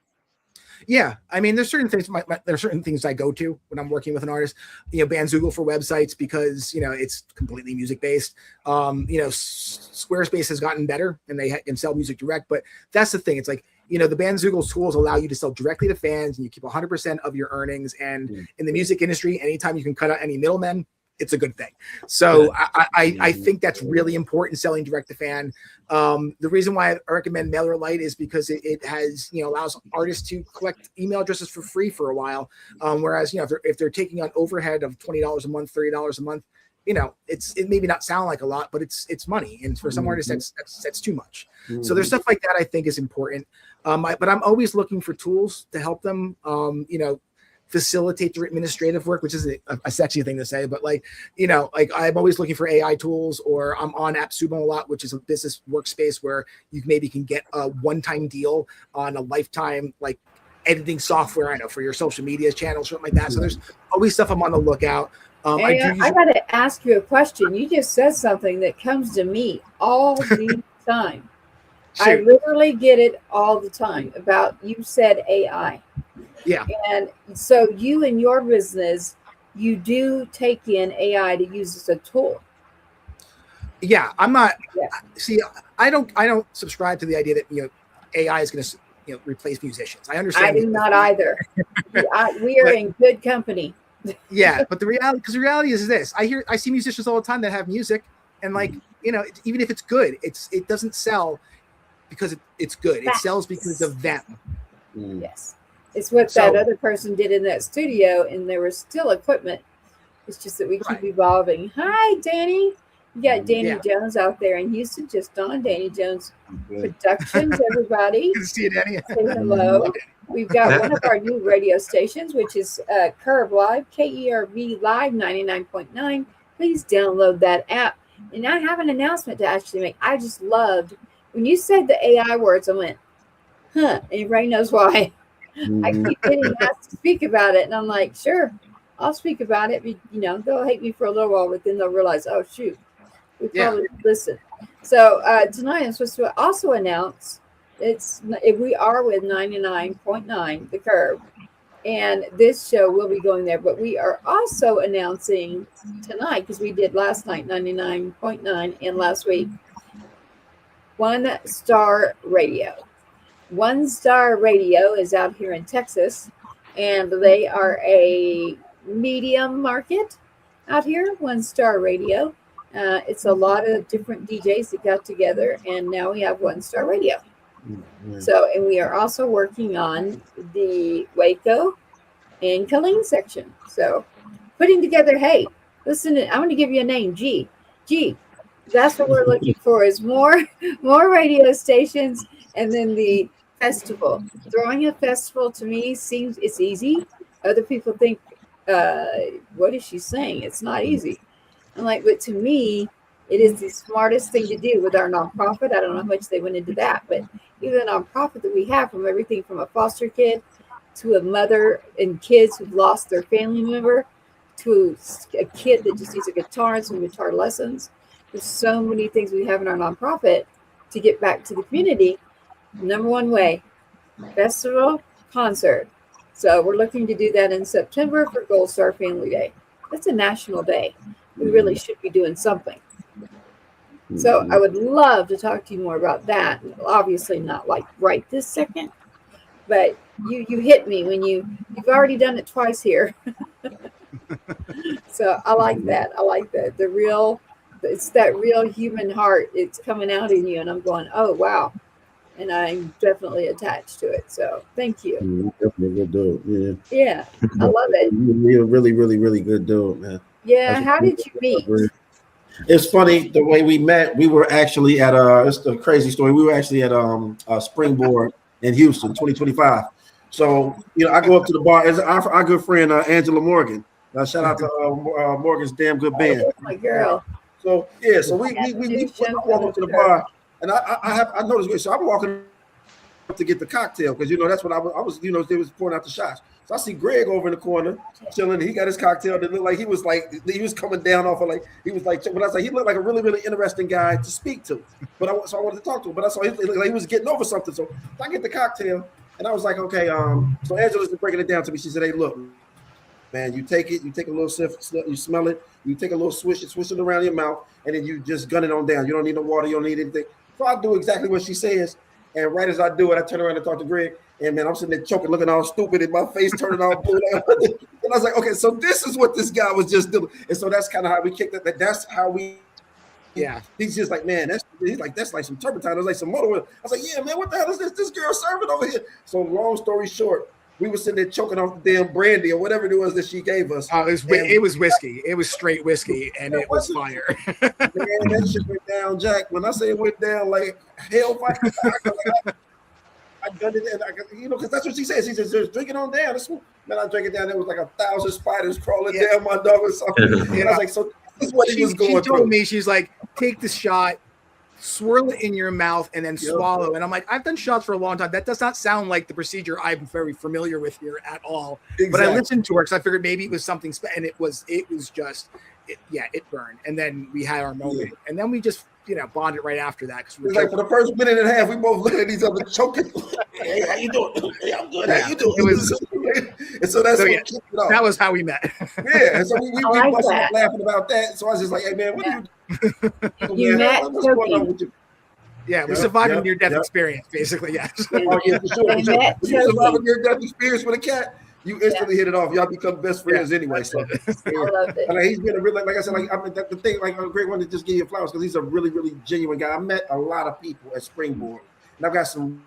Yeah, I mean, there's certain things. There are certain things I go to when I'm working with an artist. Bandzoogle for websites, because it's completely music based. Squarespace has gotten better and they can sell music direct, but that's the thing. It's like the Bandzoogle tools allow you to sell directly to fans, and you keep 100% of your earnings. And in the music industry, anytime you can cut out any middlemen, it's a good thing. So I think that's really important, selling direct to fan. The reason why I recommend MailerLite is because it has, allows artists to collect email addresses for free for a while. Whereas, if they're taking on overhead of $20 a month, $30 a month, it maybe not sound like a lot, but it's money. And for some artists, that's too much. So there's stuff like that I think is important. But I'm always looking for tools to help them, facilitate their administrative work, which is a sexy thing to say, but I'm always looking for AI tools, or I'm on AppSumo a lot, which is a business workspace where you maybe can get a one-time deal on a lifetime, like editing software, I know, for your social media channels, something like that. So there's always stuff I'm on the lookout. I got to ask you a question. You just said something that comes to me all the time. Shoot. I literally get it all the time about, you said AI. Yeah. And so you in your business, you do take in AI to use as a tool. Yeah, I'm not. Yeah. See, I don't subscribe to the idea that AI is going to replace musicians. I understand. I do not either. We are in good company. Yeah, but the reality is this: I see musicians all the time that have music, and even if it's good, it doesn't sell because it's good. It sells because of them. Yes. It's what that other person did in that studio, and there was still equipment. It's just that we keep evolving. Hi, Danny. You got Danny Jones out there in Houston, just on Danny Jones Productions, everybody. Good to see you, Danny. Say hello. We've got one of our new radio stations, which is Curb Live, KERV Live 99.9. Please download that app. And I have an announcement to actually make. I just loved when you said the AI words, I went, huh, and everybody knows why. I keep getting asked to speak about it, and I'm like, sure, I'll speak about it. They'll hate me for a little while, but then they'll realize, oh shoot, we probably listen. So tonight I'm supposed to also announce we are with 99.9 The Curb, and this show will be going there. But we are also announcing tonight, because we did last night 99.9 and last week, One Star Radio. One Star Radio is out here in Texas, and they are a medium market out here. One Star Radio. It's a lot of different DJs that got together, and now we have One Star Radio. So, and we are also working on the Waco and Killeen section. So, putting together. Hey, listen, I'm going to give you a name, G. That's what we're looking for, is more radio stations, and then the festival. Throwing a festival to me seems it's easy. Other people think, what is she saying? It's not easy. I'm like, but to me, it is the smartest thing to do with our nonprofit. I don't know how much they went into that, but even the nonprofit that we have, from everything from a foster kid to a mother and kids who've lost their family member to a kid that just needs a guitar and some guitar lessons. There's so many things we have in our nonprofit to get back to the community. Number one way, festival, concert. So we're looking to do that in September for Gold Star Family Day. That's a national day. We really should be doing something. So I would love to talk to you more about that. Obviously not like right this second, but you hit me when you've already done it twice here. So I like that. I like that. It's that real human heart. It's coming out in you, and I'm going, oh wow, and I'm definitely attached to it. So thank you. Definitely a good dude. Yeah, I love it. You're a really, really, really good dude, man. Yeah, how did you meet? It's funny the way we met. We were actually at it's the crazy story. We were actually at Springboard in Houston, 2025. So I go up to the bar as our good friend Angela Morgan. Shout out to Morgan's damn good band. Oh, my girl. So yeah, so we walk up to the bar, and I noticed. So I'm walking up to get the cocktail because that's what I was. They was pouring out the shots. So I see Greg over in the corner chilling. He got his cocktail that looked like he was coming down off of he was like. But I was like, he looked like a really, really interesting guy to speak to. But I wanted to talk to him. But I saw he was getting over something. So I get the cocktail, and I was like, okay. So Angela's breaking it down to me. She said, hey, look, man, you take it, you take a little sip, you smell it, you take a little swish it around your mouth, and then you just gun it on down. You don't need no water, you don't need anything. So I do exactly what she says, and right as I do it, I turn around and talk to Greg, and man, I'm sitting there choking, looking all stupid, and my face turning all blue. And I was like, okay, so this is what this guy was just doing, and so that's kind of how we kicked it. That's how we. Yeah, he's just like, man, that's like some turpentine. It was like some motor oil. I was like, yeah, man, what the hell is this girl serving over here? So long story short, we were sitting there choking off the damn brandy or whatever it was that she gave us. It was whiskey. It was straight whiskey, and it was fire. Man, that shit went down, Jack. When I say it went down like hellfire, I done it, and because that's what she said. She said, "Just drink it on down." Man, I drank it down. There was like 1,000 spiders crawling down my dog or something. And I was like, "So this is what he was going through." She told me, she's like, "Take the shot, swirl it in your mouth, and then swallow." And I'm like, I've done shots for a long time. That does not sound like the procedure I'm very familiar with here at all. Exactly. But I listened to her because I figured maybe it was something and it was just it burned. And then we had our moment, and then we just bonded right after that because we were like for the first minute and a half, we both looked at each other choking. Hey, how you doing? Hey, I'm good. How you doing? And so that's that was how we met. Yeah, and so we busted up laughing about that. So I was just like, hey man, what are you met what's going on with you? Yeah, we survived a near-death experience, basically. Yes. Oh yeah, for sure. When you survive a near-death experience with a cat, you instantly hit it off. Y'all become best friends anyway. So I love it. And he's been a really, like I said, the thing, like a great one to just give you flowers because he's a really, really genuine guy. I met a lot of people at Springboard, and I've got some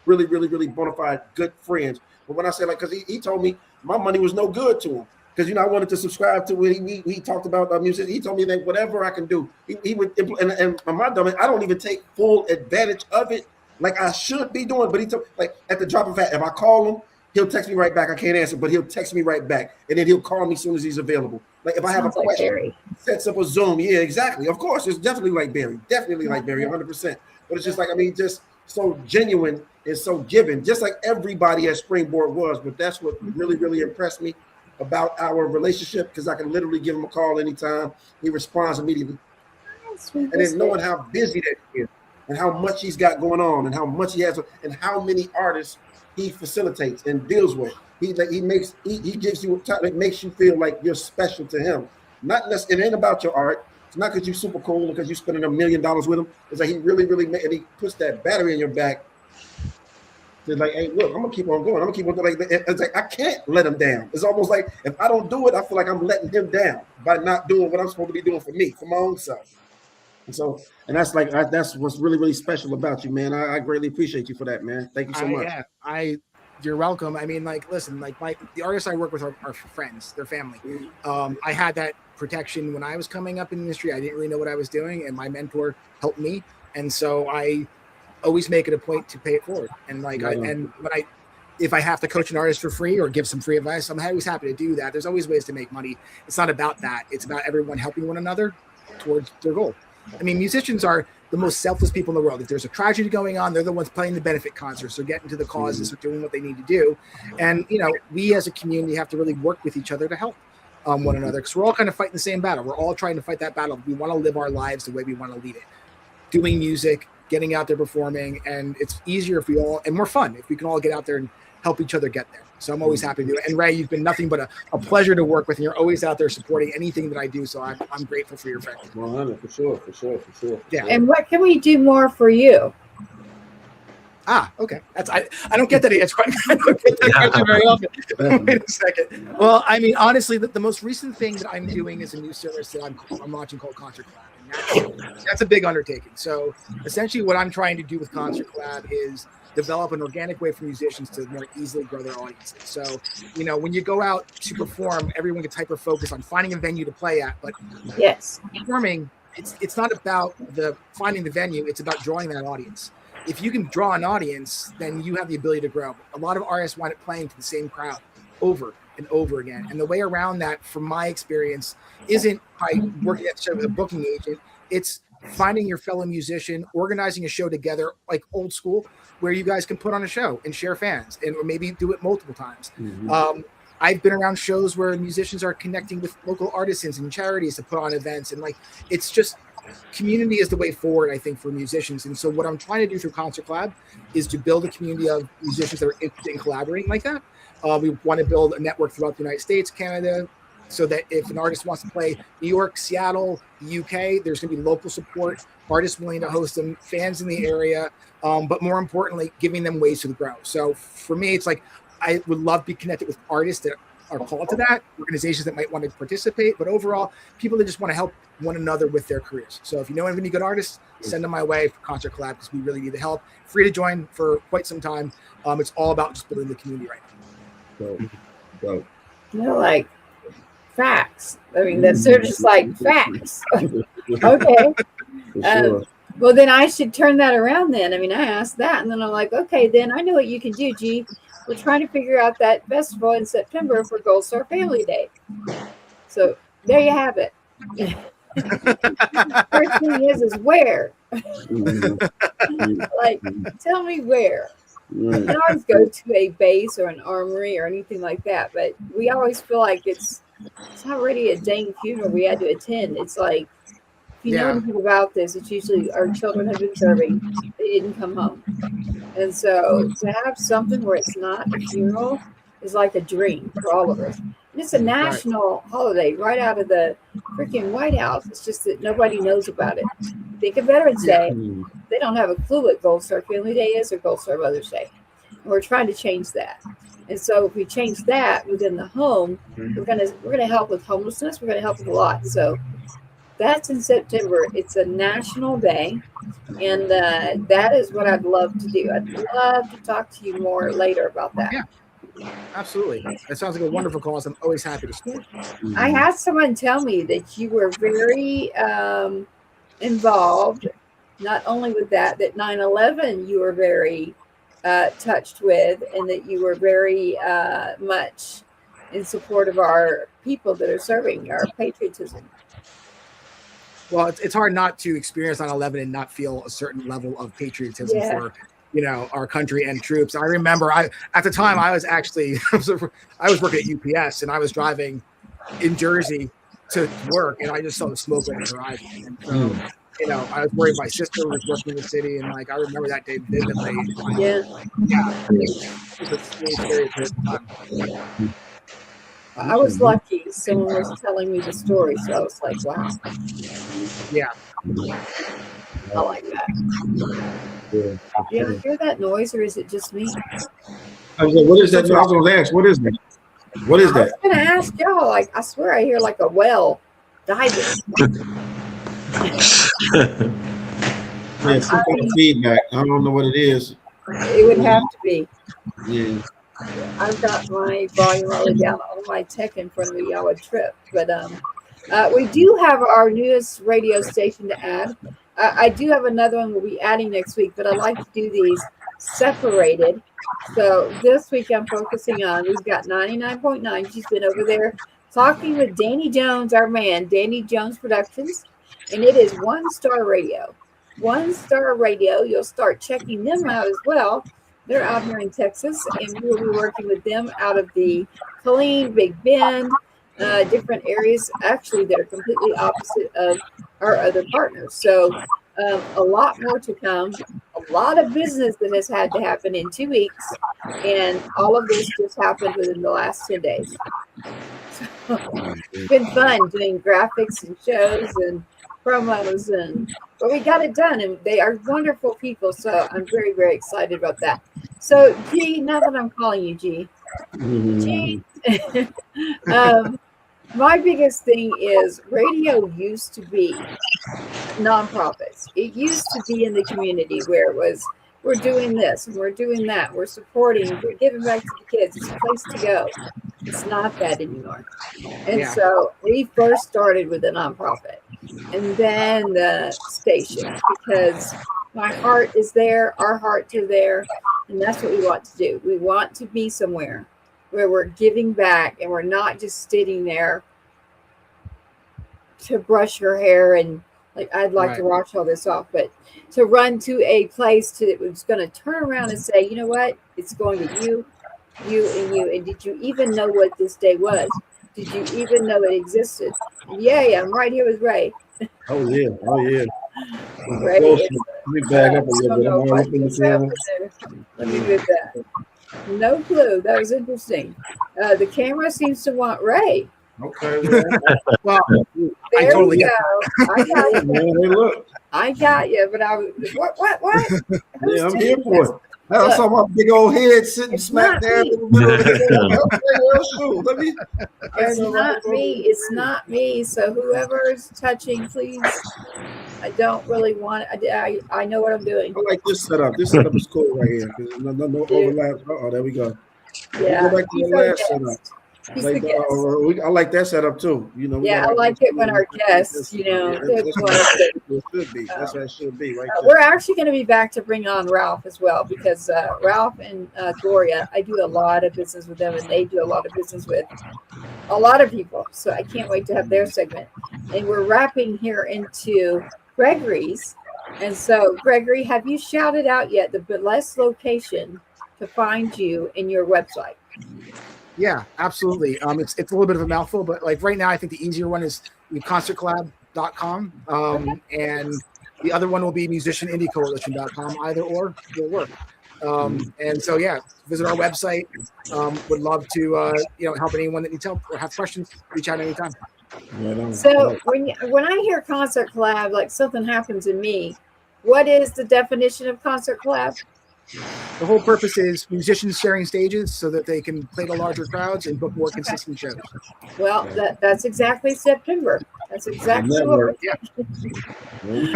really, really, really bona fide good friends. But when I say because he told me my money was no good to him. Because I wanted to subscribe to it. He talked about music. He told me that whatever I can do, he would. And my dumb, I don't even take full advantage of it like I should be doing. But he told like at the drop of a hat, if I call him, he'll text me right back. I can't answer, but he'll text me right back, and then he'll call me as soon as he's available. Like if I have a question, sets up a Zoom. Yeah, exactly. Of course, it's definitely like Barry, 100%. But it's just like just so genuine and so giving, just like everybody at Springboard was. But that's what really, really impressed me about our relationship because I can literally give him a call anytime. He responds immediately. And then knowing how busy that he is and how much he's got going on and how much he has and how many artists he facilitates and deals with. He gives you time that makes you feel like you're special to him. Not necessarily, it ain't about your art. It's not because you're super cool because you're spending $1 million with him. It's like he really, really and he puts that battery in your back. They're like, hey, look, I'm gonna keep on going. I'm gonna keep on going. It's like I can't let him down. It's almost like if I don't do it, I feel like I'm letting him down by not doing what I'm supposed to be doing for me, for my own self. And that's that's what's really, really special about you, man. I greatly appreciate you for that, man. Thank you so much. Yeah, you're welcome. I mean, like, listen, like the artists I work with are friends, they're family. I had that protection when I was coming up in the industry. I didn't really know what I was doing, and my mentor helped me, and so I always make it a point to pay it forward. And if I have to coach an artist for free or give some free advice, I'm always happy to do that. There's always ways to make money. It's not about that. It's about everyone helping one another towards their goal. I mean, musicians are the most selfless people in the world. If there's a tragedy going on, they're the ones playing the benefit concerts or getting to the causes or doing what they need to do. And, we as a community have to really work with each other to help one another because we're all kind of fighting the same battle. We're all trying to fight that battle. We want to live our lives the way we want to lead it. Doing music, getting out there performing, and it's easier if and more fun if we can all get out there and help each other get there. So I'm always happy to do it. And Ray, you've been nothing but a pleasure to work with, and you're always out there supporting anything that I do. So I'm grateful for your friendship. 100, for sure. Yeah. And what can we do more for you? Okay. I don't get that answer. I don't get that question very often. Wait a second. Well, I mean, honestly, the most recent thing that I'm doing is a new service that I'm launching called ConcertCollab, and that's a big undertaking. So essentially, what I'm trying to do with ConcertCollab is develop an organic way for musicians to more easily grow their audiences. So, when you go out to perform, everyone gets hyper focused on finding a venue to play at, but Yes. performing, it's not about finding the venue; it's about drawing that audience. If you can draw an audience, then you have the ability to grow. A lot of artists wind up playing to the same crowd over and over again. And the way around that, from my experience, isn't by working at with a booking agent. It's finding your fellow musician, organizing a show together, like old school, where you guys can put on a show and share fans, and or maybe do it multiple times. I've been around shows where musicians are connecting with local artisans and charities to put on events, and like it's just community is the way forward, I think, for musicians. And so what I'm trying to do through ConcertCollab is to build a community of musicians that are interested in collaborating like that. We want to build a network throughout the United States, Canada, so that if an artist wants to play New York, Seattle, the UK, there's going to be local support, artists willing to host them, fans in the area, but more importantly, giving them ways to grow. So for me, it's like I would love to be connected with artists that are called to that, organizations that might want to participate, but overall, people that just want to help one another with their careers. So if you know any good artists, send them my way for ConcertCollab, because we really need the help. Free to join for quite some time. It's all about just building the community right now. So. Like facts. I mean, that's sort of just like facts. Okay. Sure. Well, then I should turn that around then. I mean, I asked that, and then I'm like, okay, then I know what you can do, G. We're trying to figure out that festival in September for Gold Star Family Day. So there you have it. First thing is where? Like, tell me where. You can always go to a base or an armory or anything like that, but we always feel like it's already a dang funeral we had to attend. It's like, if you know anything about this, it's usually our children have been serving, they didn't come home. And so to have something where it's not a funeral is like a dream for all of us. And it's a national holiday right out of the freaking White House. It's just that nobody knows about it. Think of Veterans Day. They don't have a clue what Gold Star Family Day is or Gold Star Mother's Day. And we're trying to change that. And so if we change that within the home, we're gonna help with homelessness. We're gonna help with a lot. So that's in September. It's a national day, and that is what I'd love to do. I'd love to talk to you more later about that. Yeah, absolutely. That sounds like a wonderful cause. I'm always happy to support. I had someone tell me that you were very involved, not only with that 9/11 you were very touched with, and that you were very much in support of our people that are serving, our patriotism. Well, it's hard not to experience 9/11 and not feel a certain level of patriotism for, our country and troops. I remember at the time I was actually, I was working at UPS, and I was driving in Jersey to work, and I just saw the smoke on the horizon. And so, I was worried my sister was working in the city, and like, I remember that day vividly. Yeah. It was very scary. I was lucky. Someone was telling me the story, so I was like, wow. Yeah. I like that. Do you ever hear that noise, or is it just me? I was like, what is that? I was going to ask, what is that? What is that? I was going to ask y'all. Like, I swear I hear like a well diving. Yeah, some kind of feedback. I don't know what it is. It would have to be. Yeah. I've got my volume really down on my tech in front of me. Y'all would trip. But we do have our newest radio station to add. I do have another one we'll be adding next week, but I like to do these separated. So this week I'm focusing on, we've got 99.9. She's been over there talking with Danny Jones, our man, Danny Jones Productions, and it is One Star Radio. One Star Radio. You'll start checking them out as well. They're out here in Texas, and we will be working with them out of the Killeen, Big Bend, different areas, actually, that are completely opposite of our other partners. So a lot more to come, a lot of business that has had to happen in 2 weeks, and all of this just happened within the last 10 days. So, it's been fun doing graphics and shows and promos, but we got it done, and they are wonderful people. So I'm very, very excited about that. So G, now that I'm calling you G, G, my biggest thing is radio used to be nonprofits. It used to be in the community where it was, we're doing this and we're doing that, we're supporting, we're giving back to the kids. It's a place to go. It's not that anymore. And so we first started with a nonprofit and then the station, because my heart is there, our hearts are there, and that's what we want to do. We want to be somewhere where we're giving back and we're not just sitting there to brush your hair and like, I'd like to wash all this off, but to run to a place that was going to turn around and say, you know what, it's going to you, you, and you. And did you even know what this day was? Did you even know it existed? Yay, I'm right here with Ray. Oh yeah. Ray, Let me back up a little bit. I'm all up in the camera. Let me move that. No clue. That was interesting. The camera seems to want Ray. Okay, Well, There I totally you get go. I got you. man, hey, look. I got you, but I was what? Who's Yeah, I'm doing here this? for it. I saw my big old head sitting It's smack not down me. in the middle of the okay, well, shoot. Let me. It's not me. It's not me. So whoever is touching, please. I don't really want. I know what I'm doing. I like this setup. This setup is cool right here. No overlap. Oh, there we go. Yeah. Go back to He's the our last setup. guest. He's Like, the guest. I like that setup too. You know. Yeah, I like it when our guests, you know, That's they're what going it should be. That's what it should be, right there. we're actually going to be back to bring on Ralph as well, because Ralph and Gloria, I do a lot of business with them, and they do a lot of business with a lot of people. So I can't wait to have their segment. And we're wrapping here into Gregory's. And so, Gregory, have you shouted out yet the best location to find you in your website? Yeah, absolutely. It's a little bit of a mouthful, but like right now, I think the easier one is ConcertCollab.com, and the other one will be MusicianIndieCoalition.com. Either or will work. And so, yeah, visit our website. Would love to, help anyone that needs help or have questions. Reach out anytime. So when I hear Concert Collab, like something happens in me, what is the definition of Concert Collab? The whole purpose is musicians sharing stages so that they can play to larger crowds and book more consistent shows. Well, that's exactly September. That's exactly what we're Yeah, we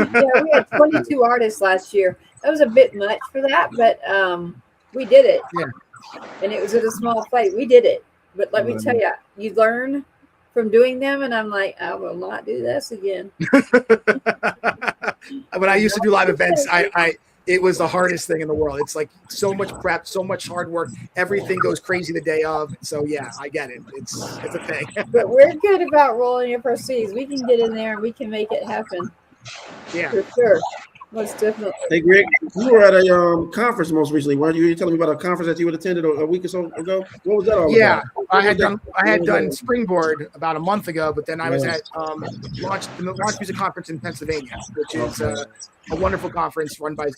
had 22 artists last year. That was a bit much for that, but we did it. Yeah. And it was at a small plate. We did it. But let me tell you, you learn from doing them, and I'm like, I will not do this again. When I used to do live events, it was the hardest thing in the world. It's like so much prep, so much hard work. Everything goes crazy the day of. So yeah, I get it. It's a thing. But we're good about rolling up our sleeves. We can get in there and we can make it happen. Yeah, for sure. Most definitely. Hey, Greg, you were at a conference most recently, weren't you? You were telling me about a conference that you had attended a week or so ago. What was that all about? I had done Springboard about a month ago, but then I was at the Launch Music Conference in Pennsylvania, which is a wonderful conference run by a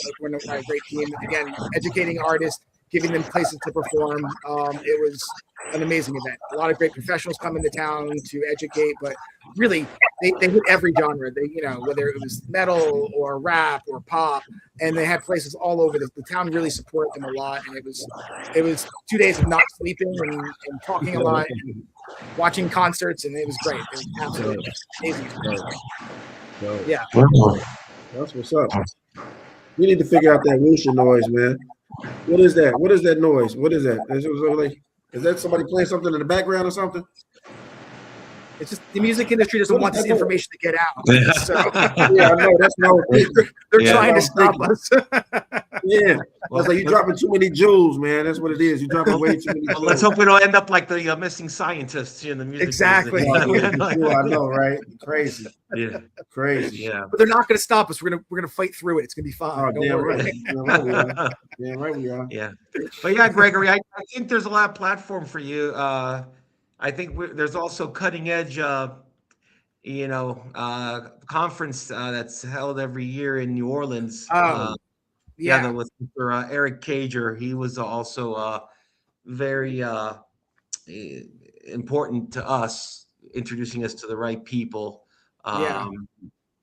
great team. Again, educating artists, giving them places to perform. It was an amazing event. A lot of great professionals come into town to educate, but really they hit every genre. They, whether it was metal or rap or pop, and they had places all over. The town really supported them a lot, and it was 2 days of not sleeping and talking a lot and watching concerts, and it was great. It was absolutely amazing. Yeah, that's what's up. We need to figure out that whooshing noise, man. What is that? What is that noise? What is that? Is that somebody playing something in the background or something? It's just the music industry doesn't want this information to get out. So. Yeah, I know. That's no. They're trying to stop us. Yeah, that's like you dropping too many jewels, man. That's what it is. You dropping way too many. Well, let's hope we don't end up like the missing scientists in the music. Exactly. I know, right? Crazy. Yeah, crazy. Yeah, but they're not going to stop us. We're gonna fight through it. It's gonna be fun. Oh, damn right. Damn right we are. Yeah, but yeah, Gregory, I think there's a lot of platform for you. I think there's also cutting edge, conference that's held every year in New Orleans. That was for Eric Cager. He was also very important to us, introducing us to the right people.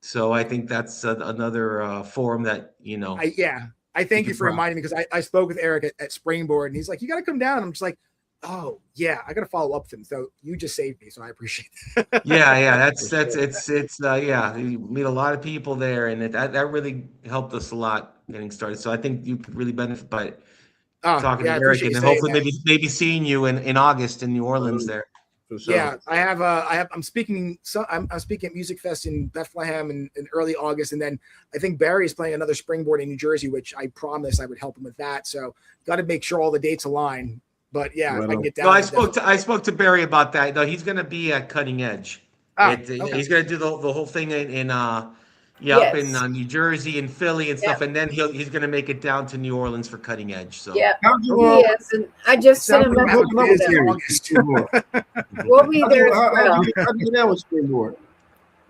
So I think that's another forum that, you know. I thank you for reminding me, because I spoke with Eric at Springboard, and he's like, you got to come down. I'm just like, oh yeah, I got to follow up with him. So you just saved me, so I appreciate that. Yeah, it's yeah, you meet a lot of people there, and that really helped us a lot getting started. So I think you could really benefit by talking to Eric, and then hopefully maybe seeing you in August in New Orleans there. For sure. Yeah, I'm speaking at Music Fest in Bethlehem in early August, and then I think Barry is playing another Springboard in New Jersey, which I promised I would help him with that. So got to make sure all the dates align. But yeah, if I can get down. No, I spoke to Barry about that. No, he's going to be at Cutting Edge. Okay. He's going to do the whole thing in up in New Jersey and Philly and stuff, and then he's going to make it down to New Orleans for Cutting Edge. So yes, and I just sent him a message. We'll be there. How'd you get down with Springboard?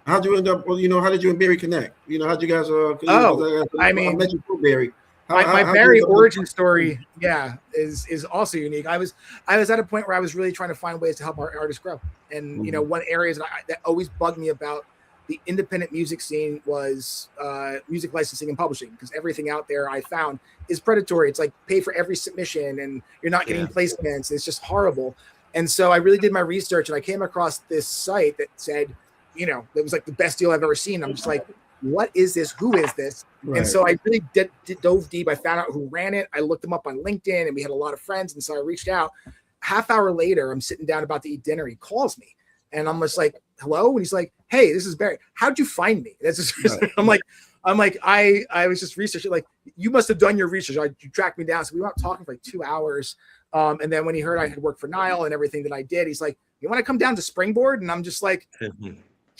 How'd you end up? Well, how did you and Barry connect? How'd you guys? I met you through Barry. My Barry origin story, is also unique. I was at a point where I was really trying to find ways to help our artists grow, and one area that always bugged me about the independent music scene was music licensing and publishing, because everything out there I found is predatory. It's like pay for every submission, and you're not getting placements. It's just horrible. And so I really did my research, and I came across this site that said, that was like the best deal I've ever seen. I'm just like, what is this? Who is this? Right. And so I really dove deep. I found out who ran it. I looked them up on LinkedIn, and we had a lot of friends. And so I reached out. Half hour later, I'm sitting down about to eat dinner. He calls me, and I'm just like, hello. And he's like, hey, this is Barry. How'd you find me? That's just, right. I'm like, I was just researching. Like, you must have done your research. You tracked me down. So we went talking for like 2 hours. And then when he heard I had worked for Nile and everything that I did, he's like, you want to come down to Springboard? And I'm just like,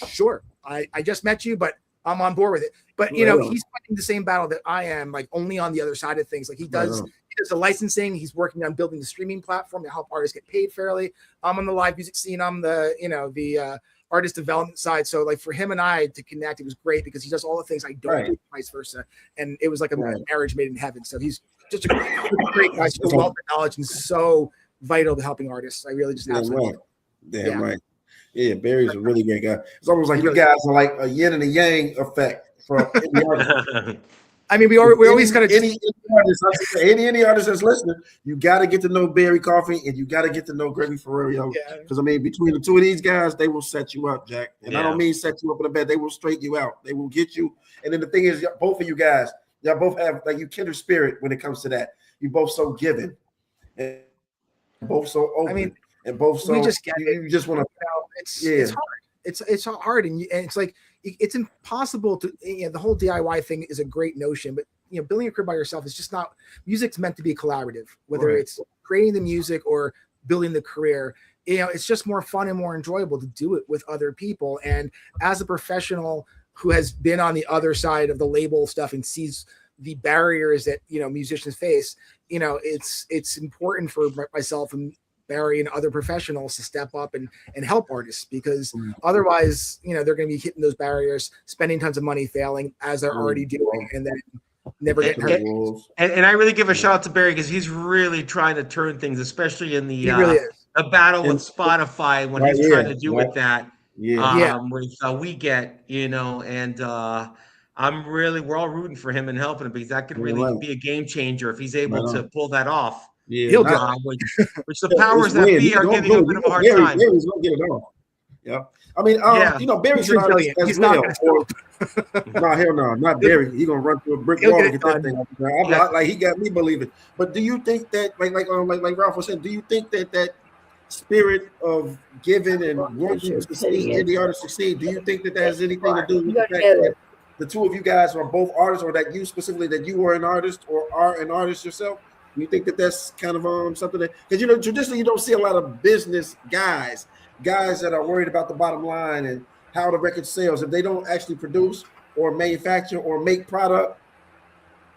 sure. I just met you, but I'm on board with it. But he's fighting the same battle that I am, like only on the other side of things. Like he does the licensing. He's working on building the streaming platform to help artists get paid fairly. I'm on the live music scene. I'm the artist development side. So like for him and I to connect, it was great because he does all the things I don't do, vice versa. And it was like a marriage made in heaven. So he's just a great guy, so wealth of knowledge and so vital to helping artists. I really just absolutely Damn right. Yeah, Barry's a really great guy. It's almost like you guys are like a yin and a yang effect for any artist. I mean, we always got to any artist that's listening, you got to get to know Barry Coffee and you got to get to know Gregory Ferraiolo. Because I mean, between the two of these guys, they will set you up, Jack. And I don't mean set you up in a bed. They will straighten you out. They will get you. And then the thing is, both of you guys, y'all both have like you kindred spirit when it comes to that. You both so giving, and both so open. I mean, and both so you just want to. It's hard. It's hard, and it's like it's impossible to. The whole DIY thing is a great notion, but building a career by yourself is just not. Music's meant to be collaborative, whether it's creating the music or building the career. It's just more fun and more enjoyable to do it with other people. And as a professional who has been on the other side of the label stuff and sees the barriers that musicians face, it's important for myself and Barry and other professionals to step up and help artists, because otherwise, they're going to be hitting those barriers, spending tons of money, failing as they're already doing, and then never getting hurt. And I really give a shout out to Barry because he's really trying to turn things, especially in the battle with Spotify when he's trying to do with that. With We Get, and we're all rooting for him and helping him because that could really be a game changer if he's able to pull that off. He'll do which the powers that be are giving him a bit of a hard time. Barry's gonna get it off. Yeah, I mean, Barry's an artist as well. No, hell no, not Barry. He's gonna run through a brick wall to get that thing off. Like he got me believing. But do you think that, like Ralph was saying, do you think that spirit of giving and wanting to see any artist succeed? Do you think that has anything to do with the fact that the two of you guys are both artists, or that you specifically that you were an artist or are an artist yourself? You think that that's kind of something that, because traditionally you don't see a lot of business guys that are worried about the bottom line and how the record sells. If they don't actually produce or manufacture or make product,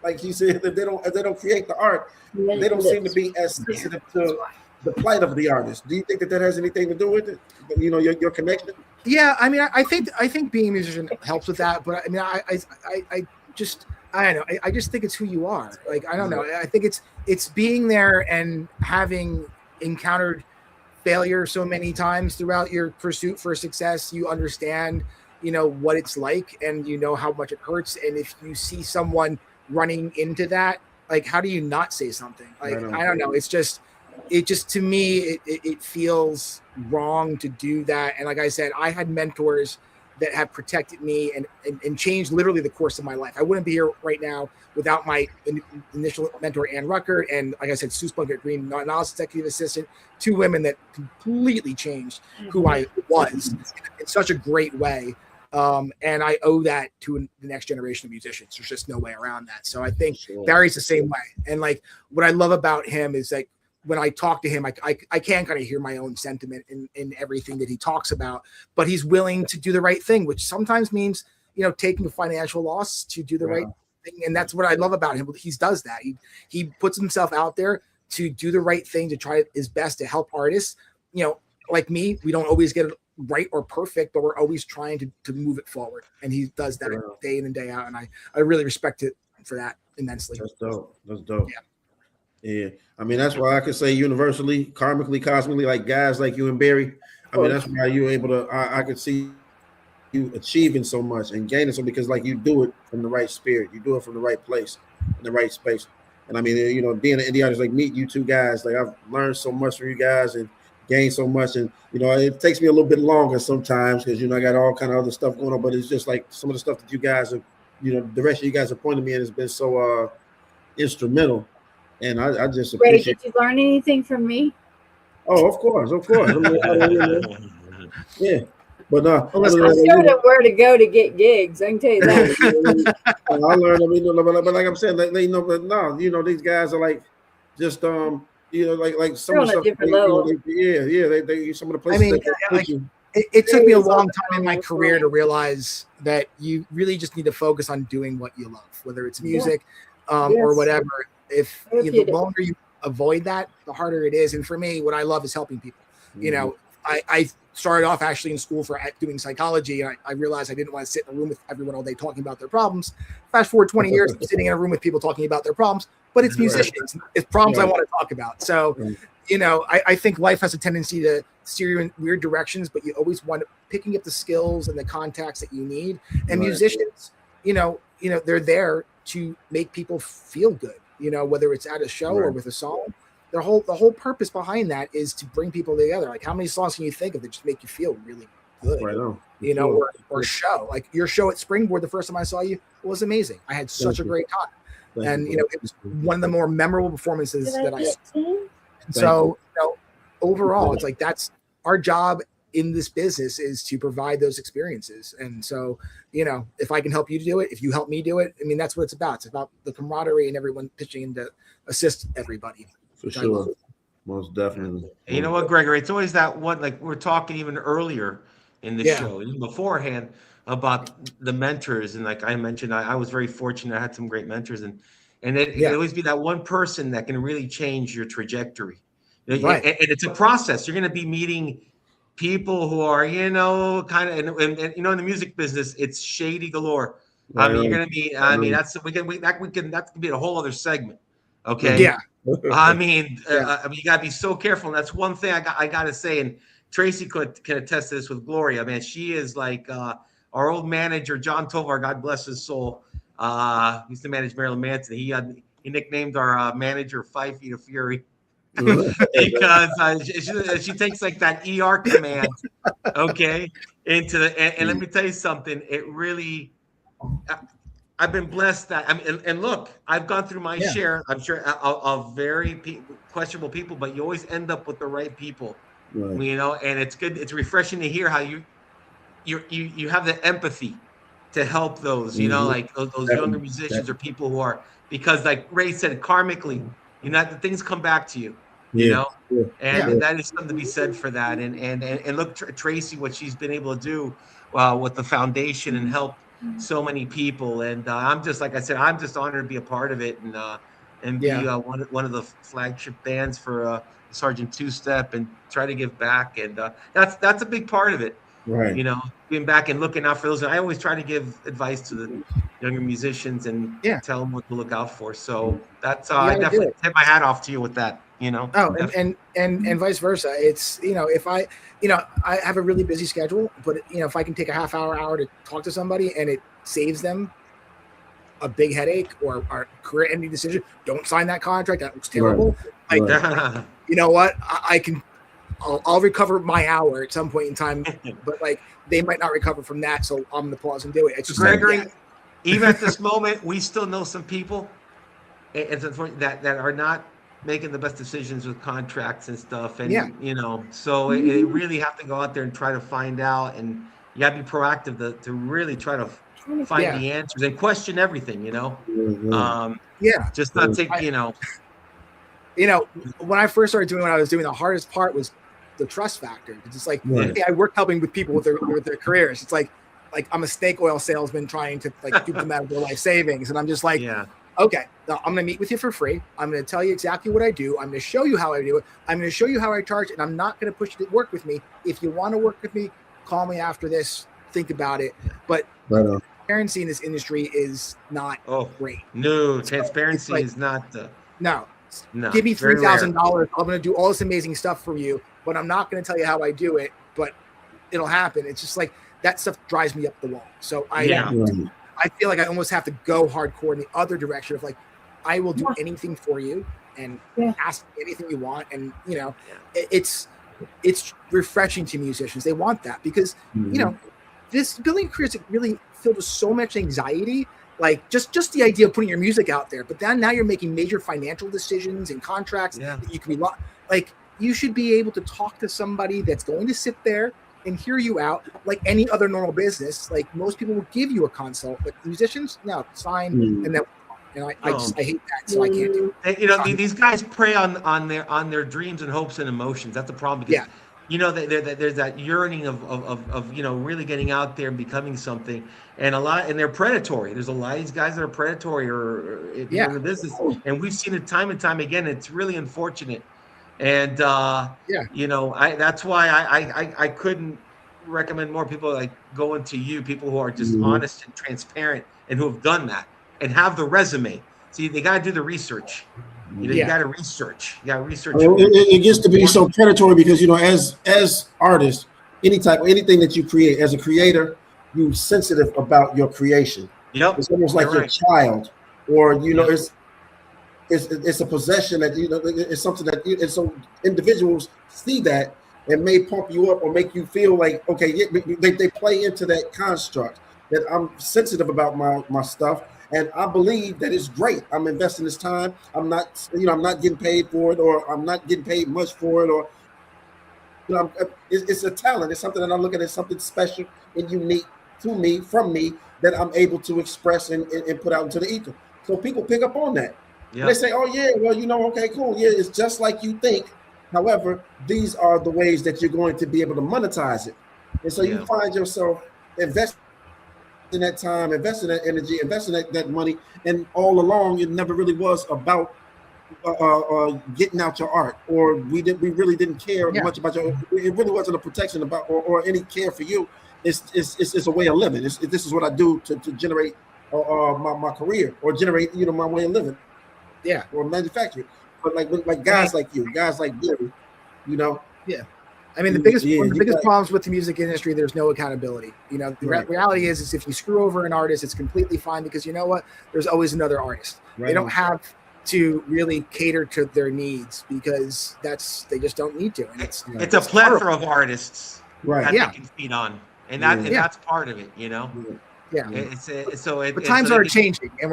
like he said, if they don't create the art, they don't seem to be as sensitive to the plight of the artist. Do you think that has anything to do with it? Your connection. Yeah, I mean, I think being a musician helps with that, but I mean, I don't know. I just think it's who you are. Like, I don't know. I think it's being there and having encountered failure so many times throughout your pursuit for success. You understand you know, what it's like, and you know how much it hurts. And if you see someone running into that, like, how do you not say something? Like, I don't know. It just to me, it feels wrong to do that. And like I said, I had mentors that have protected me and changed literally the course of my life. I wouldn't be here right now without my initial mentor, Ann Rucker, and like I said, Sue Plunkett Green, Niles executive assistant, two women that completely changed who I was in such a great way. And I owe that to the next generation of musicians. There's just no way around that. So I think Barry's the same way. And like, what I love about him is like, when I talk to him, I can kind of hear my own sentiment in everything that he talks about, but he's willing to do the right thing, which sometimes means, you know, taking a financial loss to do the right thing. And that's what I love about him. He does that. He puts himself out there to do the right thing, to try his best to help artists. You know, like me, we don't always get it right or perfect, but we're always trying to move it forward. And he does that day in and day out. And I really respect it for that immensely. That's dope. That's dope. Yeah. I mean, that's why I could say universally, karmically, cosmically, like guys like you and Barry. I mean, that's why you're able to, I could see you achieving so much and gaining so, because like you do it from the right spirit. You do it from the right place, in the right space. And I mean, you know, being an indie artist, like meet you two guys, like I've learned so much from you guys and gained so much. And, you know, it takes me a little bit longer sometimes because, you know, I got all kind of other stuff going on, but it's just like some of the stuff that you guys have, you know, the direction you guys have pointed me in has been so instrumental. And I just appreciate. Did you learn anything from me? Oh, of course. Yeah, but I showed them where to go to get gigs. I can tell you that. I learned. I mean, but like I'm saying, like, you know, but no, you know, these guys are like just you know, like some of the stuff. Different level. They some of the places. I mean, it took me a long time in my career to realize that you really just need to focus on doing what you love, whether it's music or whatever. If the longer you avoid that, the harder it is. And for me, what I love is helping people. You know, I started off actually in school for doing psychology, and I realized I didn't want to sit in a room with everyone all day talking about their problems. Fast forward 20 years, I'm sitting in a room with people talking about their problems, but it's musicians. It's problems I want to talk about. So, you know, I think life has a tendency to steer you in weird directions, but you always want picking up the skills and the contacts that you need. And musicians, you know, they're there to make people feel good. You know, whether it's at a show or with a song, the whole purpose behind that is to bring people together. Like, how many songs can you think of that just make you feel really good? Right on. You know, or show, like your show at Springboard, the first time I saw you, was amazing. I had such a great time. And you know, it was one of the more memorable performances that I saw. So, you know, overall, it's like that's our job in this business, is to provide those experiences. And so, you know, if I can help you do it, if you help me do it, I mean, that's what it's about. It's about the camaraderie and everyone pitching in to assist everybody. For sure. Most definitely. And you know what, Gregory, it's always that one, like we're talking even earlier in the show, even beforehand, about the mentors. And like I mentioned, I was very fortunate. I had some great mentors, and it always be that one person that can really change your trajectory. Right. And it's a process. You're going to be meeting people who are, you know, kind of, and you know, in the music business, it's shady galore. I mean, you're gonna be. I mean, that could be a whole other segment. Okay. Yeah. I mean, you gotta be so careful. And that's one thing I gotta say. And Tracy can attest to this with Gloria. Man, she is like our old manager, John Tovar. God bless his soul. He used to manage Marilyn Manson. He nicknamed our manager 5 Feet of Fury. Because she takes like that ER command, okay, into the and let me tell you something. It really, I've been blessed that I mean, and look, I've gone through my share, I'm sure, of very questionable people, but you always end up with the right people, you know. And it's good. It's refreshing to hear how you have the empathy to help those, you know, like those younger musicians or people who are, because like Ray said, karmically, you know, the things come back to you, you know, and that is something to be said for that. And look, Tracy, what she's been able to do with the foundation and help so many people. And I'm just, like I said, I'm just honored to be a part of it and be one of the flagship bands for Sergeant Two Step and try to give back. And that's a big part of it. Right. You know, being back and looking out for those. And I always try to give advice to the younger musicians and tell them what to look out for. So that's I definitely tip my hat off to you with that. you know. Oh, and vice versa. It's, if I have a really busy schedule, but if I can take a half hour to talk to somebody and it saves them a big headache or a career-ending decision, don't sign that contract. That looks terrible. Right. Like, you know what? I'll recover my hour at some point in time, but like they might not recover from that. So I'm gonna pause and do it. It's just Gregory, even at this moment, we still know some people that are not making the best decisions with contracts and stuff. And, so it really have to go out there and try to find out, and you gotta be proactive to really try to find the answers and question everything, just not take, when I first started doing what I was doing, the hardest part was the trust factor. It's just like, hey, I work helping with people with their careers. It's like I'm a snake oil salesman trying to like keep them out of their life savings. And I'm just like, okay, I'm going to meet with you for free. I'm going to tell you exactly what I do. I'm going to show you how I do it. I'm going to show you how I charge, and I'm not going to push you to work with me. If you want to work with me, call me after this. Think about it. But transparency in this industry is not great. No, transparency is not no. Give me $3,000. I'm going to do all this amazing stuff for you, but I'm not going to tell you how I do it, but it'll happen. It's just like that stuff drives me up the wall. So I feel like I almost have to go hardcore in the other direction of like, I will do anything for you and ask anything you want. And, it's refreshing to musicians. They want that because, this building careers really filled with so much anxiety. Like just the idea of putting your music out there, but then now you're making major financial decisions and contracts that you can be like, you should be able to talk to somebody that's going to sit there and hear you out like any other normal business. Like most people will give you a consult, but musicians, no, sign and then. And I hate that, so I can't do it. These guys prey on their dreams and hopes and emotions. That's the problem. Because, there's that yearning of really getting out there and becoming something, and they're predatory. There's a lot of these guys that are predatory or in the business, and we've seen it time and time again. It's really unfortunate, and that's why I couldn't recommend more people like going to you, people who are just honest and transparent and who have done that and have the resume. See, they got to do the research. You got to research. You got to research. It gets to be so predatory because as artists, anything that you create as a creator, you're sensitive about your creation. Yep, it's almost like your child, or it's a possession that it's something that and so individuals see that and may pump you up or make you feel like they play into that construct that I'm sensitive about my stuff. And I believe that it's great. I'm investing this time. I'm not getting paid for it, or I'm not getting paid much for it, or it's a talent. It's something that I look at as something special and unique to me, from me, that I'm able to express and put out into the ether. So people pick up on that. Yeah. They say, "Oh yeah, well, okay, cool. Yeah, it's just like you think. However, these are the ways that you're going to be able to monetize it." And so you find yourself investing in that time, investing that energy, investing that money, and all along it never really was about getting out your art, or we really didn't care much about your. It really wasn't a protection about or any care for you. It's a way of living. This is what I do to generate my career or generate my way of living. Yeah, or manufacture. But like guys like you, guys like Billy, Yeah. I mean, the biggest problems with the music industry, there's no accountability. The reality is if you screw over an artist, it's completely fine because you know what? There's always another artist. Right. They don't have to really cater to their needs because they just don't need to. And it's a plethora of artists that they can feed on, and that's part of it. Yeah. But times are changing, and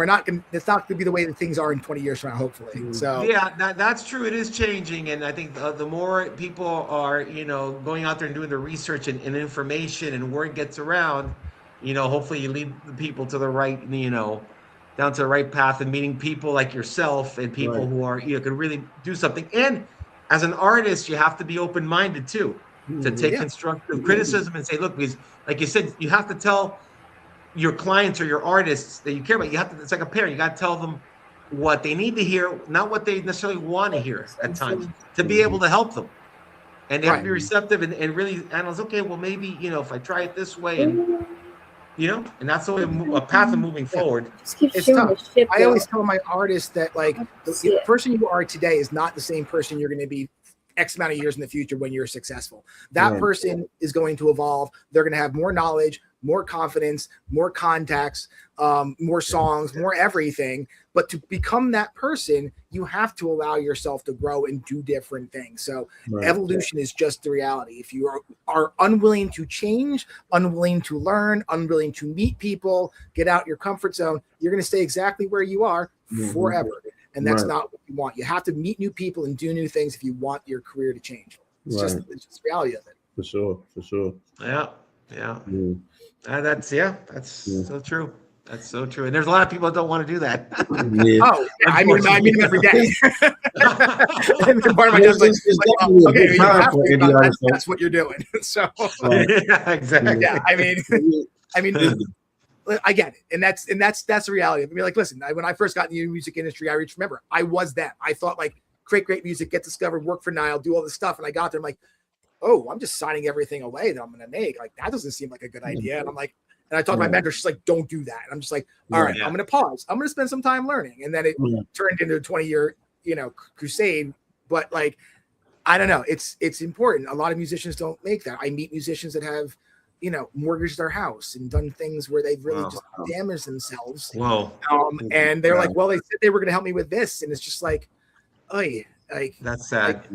it's not going to be the way that things are in 20 years from now, hopefully. So that's true. It is changing, and I think the more people are, going out there and doing the research and information, and word gets around, hopefully you lead the people to the right, down to the right path, and meeting people like yourself and people who are, can really do something. And as an artist, you have to be open-minded too, to take constructive criticism and say, look, because like you said, you have to tell your clients or your artists that you care about. It's like a parent. You got to tell them what they need to hear, not what they necessarily want to hear at times, to be able to help them. And they have to be receptive and really analyze, okay, well, maybe, if I try it this way, and and that's the way a path of moving forward. Just keep It's showing tough. the ship. I always tell my artists that like See the it. person you are today is not the same person you're going to be X amount of years in the future when you're successful. That Right. person is going to evolve. They're going to have more knowledge, more confidence, more contacts, more songs, more everything. But to become that person, you have to allow yourself to grow and do different things. So Right. evolution is just the reality. If you are unwilling to change, unwilling to learn, unwilling to meet people, get out your comfort zone, you're going to stay exactly where you are Mhm. forever. And that's Right. not what you want. You have to meet new people and do new things if you want your career to change. It's Right. it's just the reality of it. For sure. Yeah. Mm. That's Yeah. so true. That's so true. And there's a lot of people that don't want to do that. Yeah. Oh, yeah, I mean them every day. And then part of my job's like, It's like, definitely a okay, big you time have for to, indie but artists, though. that's what you're doing. So Right. Yeah, exactly. yeah, I mean, I get it, and that's the reality. I mean, like, listen, when I first got in the music industry, I remember I was them. I thought like create great music, get discovered, work for Nile, do all this stuff, and I got there. I'm like, oh, I'm just signing everything away that I'm going to make. Like that doesn't seem like a good idea. And I'm like, and I talked to my mentor. She's like, don't do that. And I'm just like, all right, Yeah. I'm going to pause. I'm going to spend some time learning. And then it turned into a 20-year, crusade. But like, I don't know. It's important. A lot of musicians don't make that. I meet musicians that have, mortgaged their house and done things where they've really just damaged themselves. Whoa. And they're like, well, they said they were going to help me with this. And it's just like, oh, like, That's sad.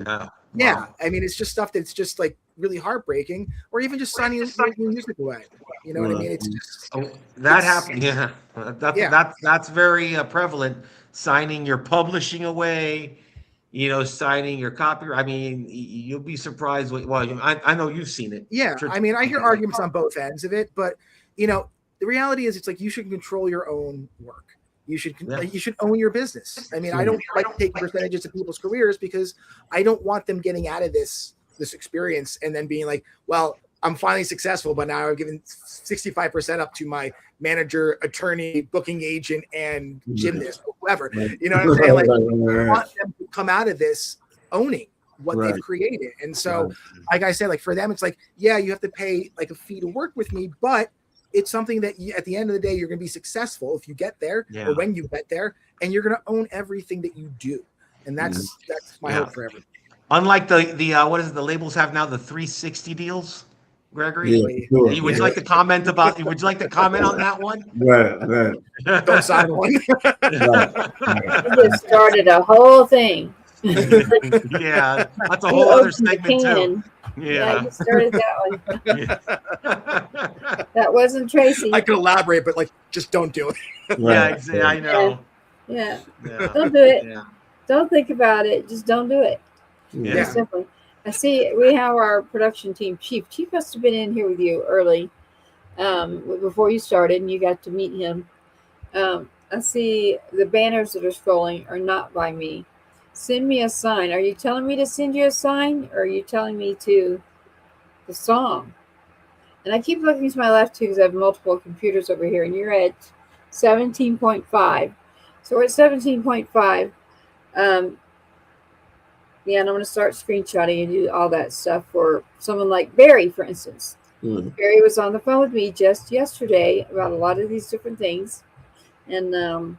yeah. I mean, it's just stuff that's just like really heartbreaking, or even just signing your music away. You know what I mean? It's just That happened. Yeah. That's very prevalent. Signing your publishing away, signing your copyright. I mean, you'll be surprised. Well, I know you've seen it. yeah. I mean, I hear arguments on both ends of it, but the reality is, it's like you should control your own work. You should own your business. I mean, I don't like to take percentages of people's careers because I don't want them getting out of this experience and then being like, well, I'm finally successful, but now I've given 65% up to my manager, attorney, booking agent, and gymnast, or whoever. You know what I'm saying? Like, I want them to come out of this owning what they've created. And so, like I said, like for them, it's like, yeah, you have to pay like a fee to work with me, but it's something that at the end of the day, you're going to be successful if you get there or when you get there, and you're going to own everything that you do. And that's my hope for everything. Unlike the what is it, the labels have now, the 360 deals, Gregory? Yeah, sure. Would you like to comment on that one? Right. Don't sign one. You just started a whole thing. Yeah, that's a whole other segment too. Yeah, you started that one. That wasn't Tracy. I could elaborate, but like, just don't do it. Yeah, exactly. I know. Yeah. Don't do it. Yeah. Don't think about it. Just don't do it. Yeah. Simply. I see we have our production team, Chief. Chief must have been in here with you early, before you started, and you got to meet him. I see the banners that are scrolling are not by me. Send me a sign. Are you telling me to send you a sign, or are you telling me to the song? And I keep looking to my left too, because I have multiple computers over here, and you're at 17.5. So we're at 17.5. Yeah, and I'm going to start screenshotting and do all that stuff for someone like Barry, for instance. Barry was on the phone with me just yesterday about a lot of these different things. And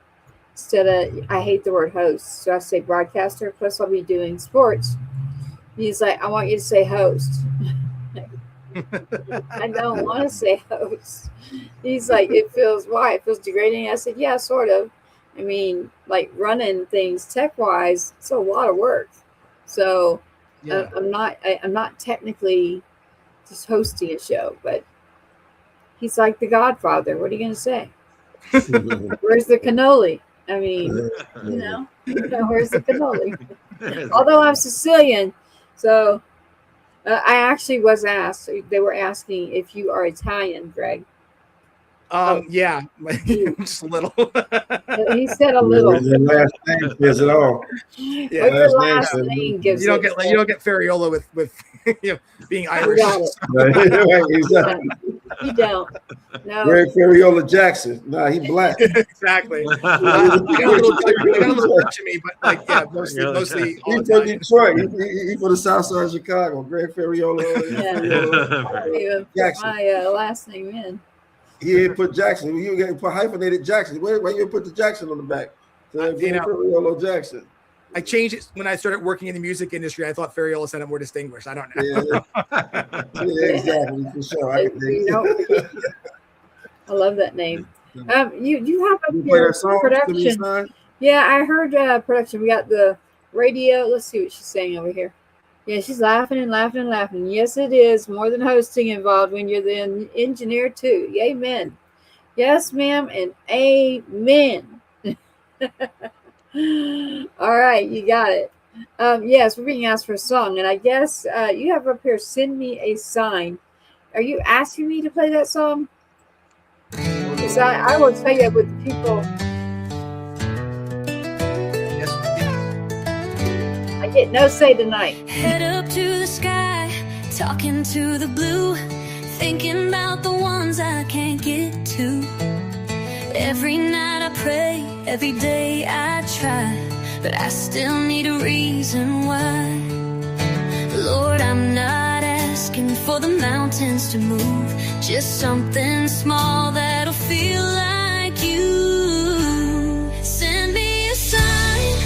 instead of, I hate the word host, so I say broadcaster, plus I'll be doing sports. He's like, I want you to say host. I don't want to say host. He's like, it feels degrading. I said, yeah, sort of. I mean, like running things tech-wise, it's a lot of work. So I'm not technically just hosting a show, but he's like the Godfather. What are you going to say? Where's the cannoli? I mean, where's the cannoli? Although I'm Sicilian, so I actually was asked. They were asking if you are Italian, Greg. Yeah, just a little. He said a little. Your last name says it all. Yeah, your last name gives you don't get Ferraiolo with being Irish. Exactly. You don't. No. Greg Ferraiolo Jackson. Nah, he black. Exactly. I got a little touch of me, but like, yeah, mostly. He's from Detroit. He from the south side of Chicago. Greg Ferraiolo. Yeah. Jackson. My last name in. He ain't put Jackson. You got put hyphenated Jackson. Why you put the Jackson on the back? So Ferraiolo Jackson. I changed it when I started working in the music industry. I thought Ferraiolo sounded more distinguished. I don't know. Yeah, exactly. For sure. I can dig it. I love that name. You have up You play here that song, production. Yeah, I heard production. We got the radio. Let's see what she's saying over here. Yeah, she's laughing and laughing and laughing. Yes, it is more than hosting involved when you're the engineer too. Amen. Yes, ma'am, and amen. All right, you got it. Yes, we're being asked for a song, and I guess you have up here, Send Me a Sign. Are you asking me to play that song? Because I will tell you with the people. I get no say tonight. Head up to the sky, talking to the blue, thinking about the ones I can't get to. Every night I pray, every day I try, but I still need a reason why. Lord, I'm not asking for the mountains to move, just something small that'll feel like you. Send me a sign,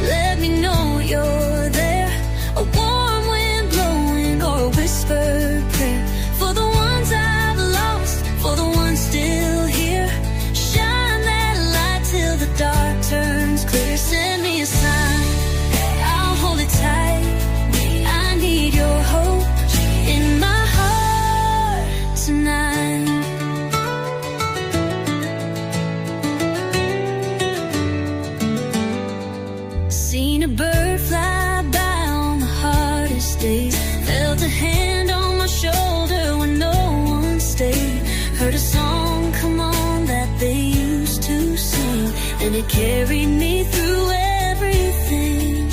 let me know you're there. A warm wind blowing or a whispered prayer. For the ones I've lost, for the ones still here. Shine that light till the dark turns clear. Send me a sign, I'll hold it tight. I need your hope in my heart tonight. Seen a bird fly by on the hardest days. Felt a hand on my shoulder when no one stayed. Heard a song come on that they used to sing, and it carried me through everything.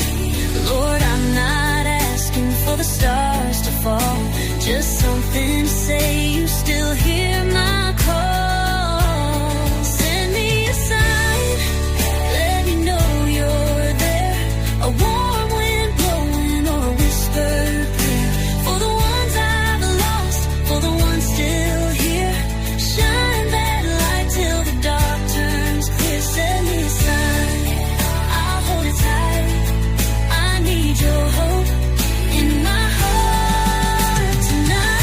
Lord, I'm not asking for the stars to fall, just something to say you still hear my call. Send me a sign, let me know you're there. A warm wind blowing or a whispered prayer. For the ones I've lost, for the ones still here. Shine that light till the dark turns clear. Send me a sign, I'll hold it tight. I need your hope in my heart tonight.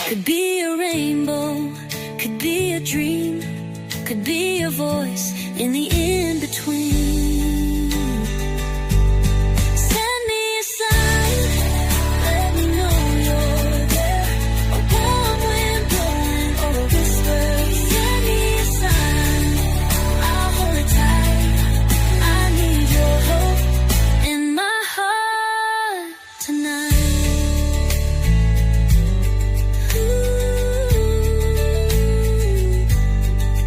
Could be a rainbow, could be a dream, could be a voice in the in-between. Send me a sign, let me know you're there. A warm wind blowing or a whisper. Send me a sign, I'll hold it tight. I need your hope in my heart tonight.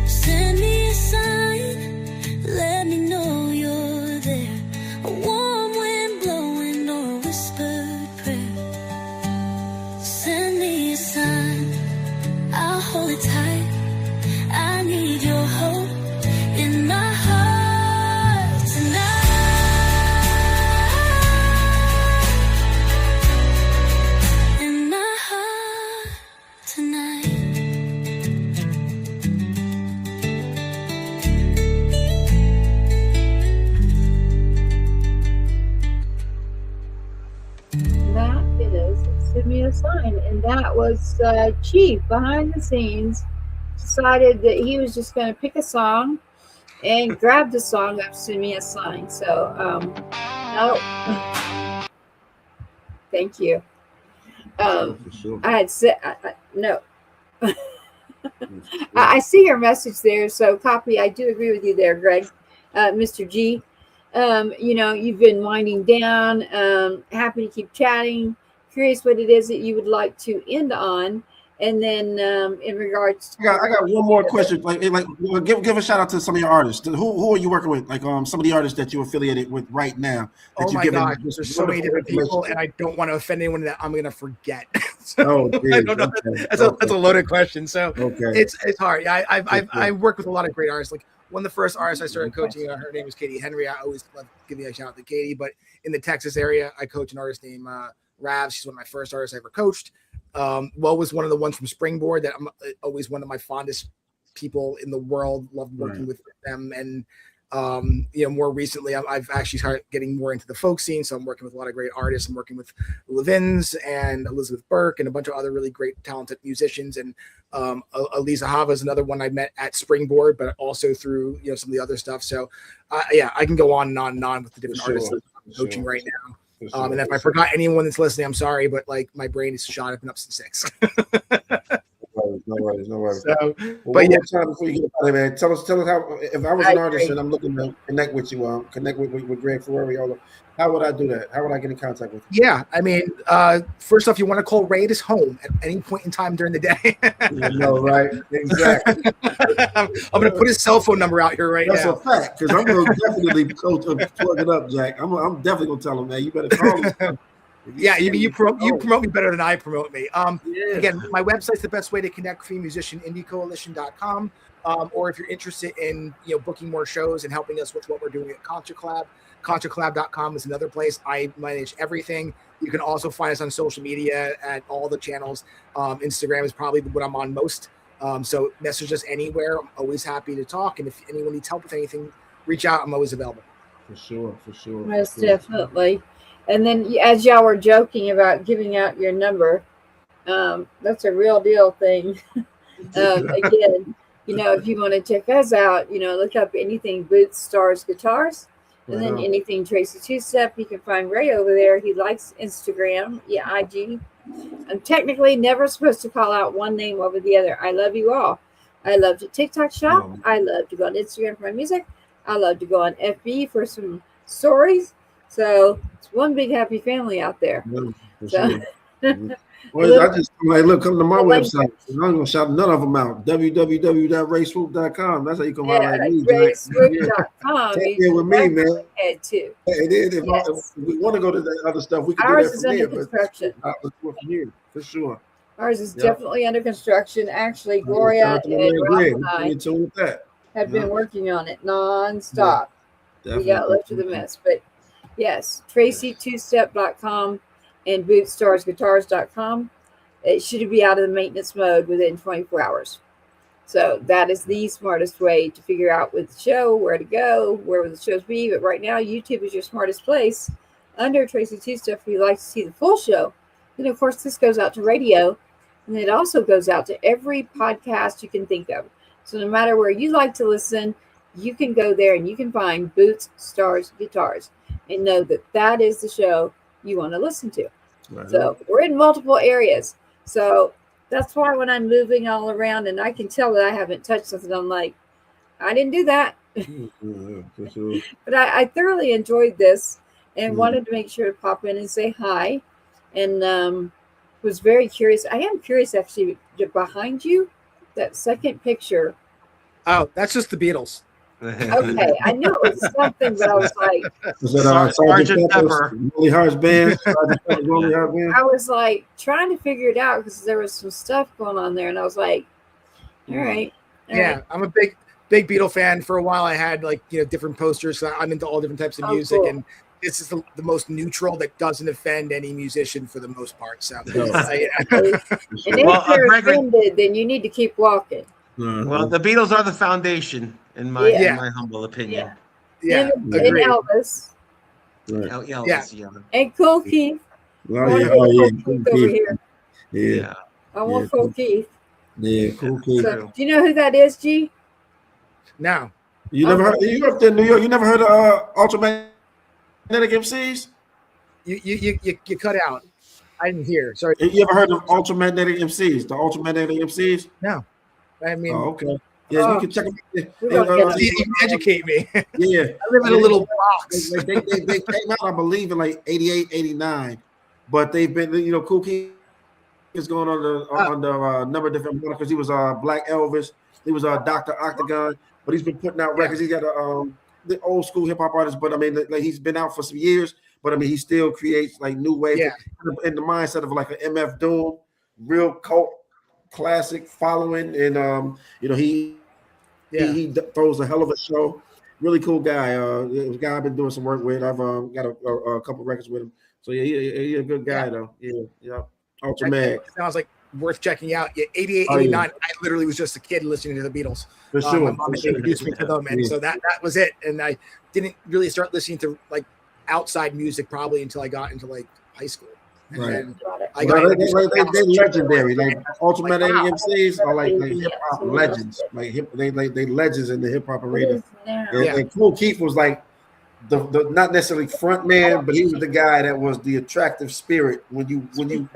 Send me a sign, let me know you're there. A warm wind blowing or a whispered prayer. Send me a sign, I'll hold it tight. I need your hope in my heart tonight. In my heart tonight. That is Send Me a Sign. And that was Chief behind the scenes decided that he was just going to pick a song and grab the song of Send Me a Sign. So, no. Thank you. For sure. I had said, no. I see your message there. So, copy. I do agree with you there, Greg. Mr. G. You've been winding down. Happy to keep chatting. Curious what it is that you would like to end on. And then in regards to I got one more question. Give a shout out to some of your artists. Who are you working with? Like some of the artists that you're affiliated with right now. That Oh my God, there's so many different people, and I don't want to offend anyone that I'm going to forget. So, I don't know. That's a loaded question. So it's hard. I work with a lot of great artists. Like one of the first artists I started coaching. Her name is Katie Henry. I always love giving a shout out to Katie. But in the Texas area, I coach an artist named Rav. She's one of my first artists I ever coached. Well was one of the ones from Springboard that I'm always one of my fondest people in the world. Loved working with them. And more recently, I've actually started getting more into the folk scene. So I'm working with a lot of great artists. I'm working with Levins and Elizabeth Burke and a bunch of other really great, talented musicians. And Aliza Hava is another one I met at Springboard, but also through some of the other stuff. So I can go on and on and on with the different artists that I'm coaching right now. And if I forgot anyone that's listening, I'm sorry, but like my brain is shot. I've been up since 6. No worries. So, but yeah, before you get out, man, tell us how. If I was an artist and I'm looking to connect with you, connect with Greg Ferraiolo, how would I do that? How would I get in contact with you? Yeah, I mean, first off, you want to call Ray at his home at any point in time during the day. Right? Exactly. I'm going to put his cell phone number out here now. That's a fact, because I'm going to definitely plug it up, Jack. I'm definitely going to tell him, man, you better call him. Yeah, you promote me better than I promote me. Again, my website's the best way to connect with me, musicianindycoalition.com. Or if you're interested in booking more shows and helping us with what we're doing at ConcertCollab, ConcertCollab.com is another place. I manage everything. You can also find us on social media at all the channels. Instagram is probably what I'm on most. So message us anywhere. I'm always happy to talk. And if anyone needs help with anything, reach out. I'm always available. For sure. Most definitely. And then as y'all were joking about giving out your number, that's a real deal thing. Again, if you want to check us out, look up anything Boots, Stars, Guitars, and then anything Tracy Two-Step. You can find Ray over there. He likes Instagram, IG. I'm technically never supposed to call out one name over the other. I love you all. I love to TikTok shop. I love to go on Instagram for my music. I love to go on FB for some stories. So it's one big happy family out there. Well, I just look, come to my website. I'm not gonna shout none of them out. www.rayswoope.com. That's how you come out like me. Rayswoope.com. Take it with me, man. Head too. And then if we want to go to that other stuff, we can Ours do is that under from construction. here, for sure. Ours is definitely under construction. Actually, Gloria and Ralph and I have been working on it nonstop. We got left of the mess, but yes, Tracy2step.com and bootstarsguitars.com. It should be out of the maintenance mode within 24 hours. So that is the smartest way to figure out with the show, where to go, where will the shows be. But right now, YouTube is your smartest place under Tracy Two-Step if you like to see the full show. And of course, this goes out to radio, and it also goes out to every podcast you can think of. So no matter where you like to listen, you can go there and you can find Boots, Stars, Guitars, and know that that is the show you want to listen to. Right. So we're in multiple areas. So that's why when I'm moving all around and I can tell that I haven't touched something, I'm like, I didn't do that. For sure. But I thoroughly enjoyed this and wanted to make sure to pop in and say hi. And was very curious. I am curious, actually, behind you, that second picture. Oh, that's just the Beatles. Okay, I knew it was something, but I was like, was that Sergeant Pepper? Lonely Hearts Band. I was like trying to figure it out because there was some stuff going on there, and I was like, all right. I'm a big Beatle fan. For a while, I had different posters. So I'm into all different types of music, cool. And this is the most neutral that doesn't offend any musician for the most part. So, and if you're offended, then you need to keep walking. Well, the Beatles are the foundation, in my humble opinion. Yeah. And Elvis. Right. Elvis, And Cool Keith. Cool Keith. Yeah. I want Cool Keith. Yeah, Cool Keith. So, do you know who that is, G? No. You never heard? You up there in New York? You never heard of Ultramagnetic MCs? You cut out. I didn't hear. Sorry. You ever heard of Ultramagnetic MCs? The Ultramagnetic MCs? No. I mean, okay. Yeah, you can check them. You can educate me. Yeah. I live in a little box. They came out, I believe, in like 88, 89. But they've been, Cool Keith is going on the number of different monikers. He was Black Elvis. He was Dr. Octagon. But he's been putting out records. He's got the old school hip hop artist. But I mean, like he's been out for some years. But I mean, he still creates like new waves in the mindset of like an MF Doom, real cult classic following, and he Yeah. He throws a hell of a show. Really cool guy. A guy I've been doing some work with. I've got a couple records with him. So yeah, he's a good guy though. Yeah. Ultra Mag. Sounds like worth checking out. Yeah, 88, Oh, 89. I literally was just a kid listening to the Beatles. For sure. My mom introduced me to them, and so that was it. And I didn't really start listening to like outside music probably until I got into like high school. And Right. then I got they legendary. Like Ultimate MCs are like hip hop legends. Like they legends in the hip hop arena. And Kool Keith was like the not necessarily front man, but he was the guy that was the attractive spirit when you know.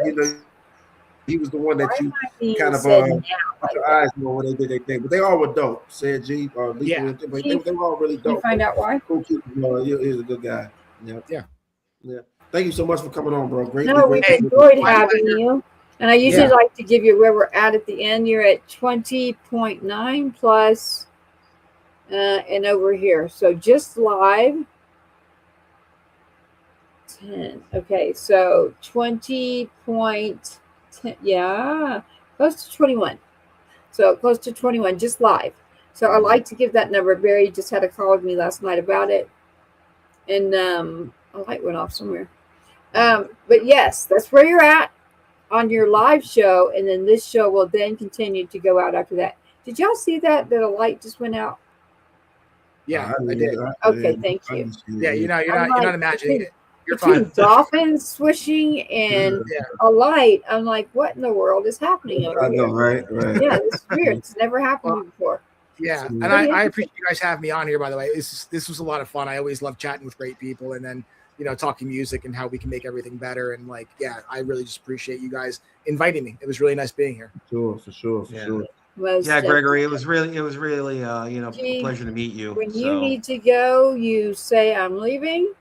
He was the one that you kind of put your eyes on when they did their thing. But they all were dope. Said G, but they were all really dope. You find out why? Kool Keith, he's a good guy. Yeah. Thank you so much for coming on, bro. Great. No, we enjoyed having you. And I usually like to give you where we're at the end. You're at 20.9 plus, and over here. So just live. 10. Okay, so 20.10. Yeah, close to 21. So close to 21, just live. So I like to give that number. Barry just had a call with me last night about it. And a light went off somewhere. But yes, that's where you're at on your live show. And then this show will then continue to go out after that. Did y'all see that a light just went out? Yeah, I did. Okay, thank you. Yeah, you're not imagining it. You're between fine. Dolphins swishing and a light, I'm like, what in the world is happening over I know, right? Yeah, it's weird. It's never happened before. Yeah, and I appreciate you guys having me on here, by the way. This was a lot of fun. I always love chatting with great people and then, talking music and how we can make everything better. And I really just appreciate you guys inviting me. It was really nice being here. For sure. Yeah, Gregory, it was really a pleasure to meet you. When you need to go, you say, I'm leaving.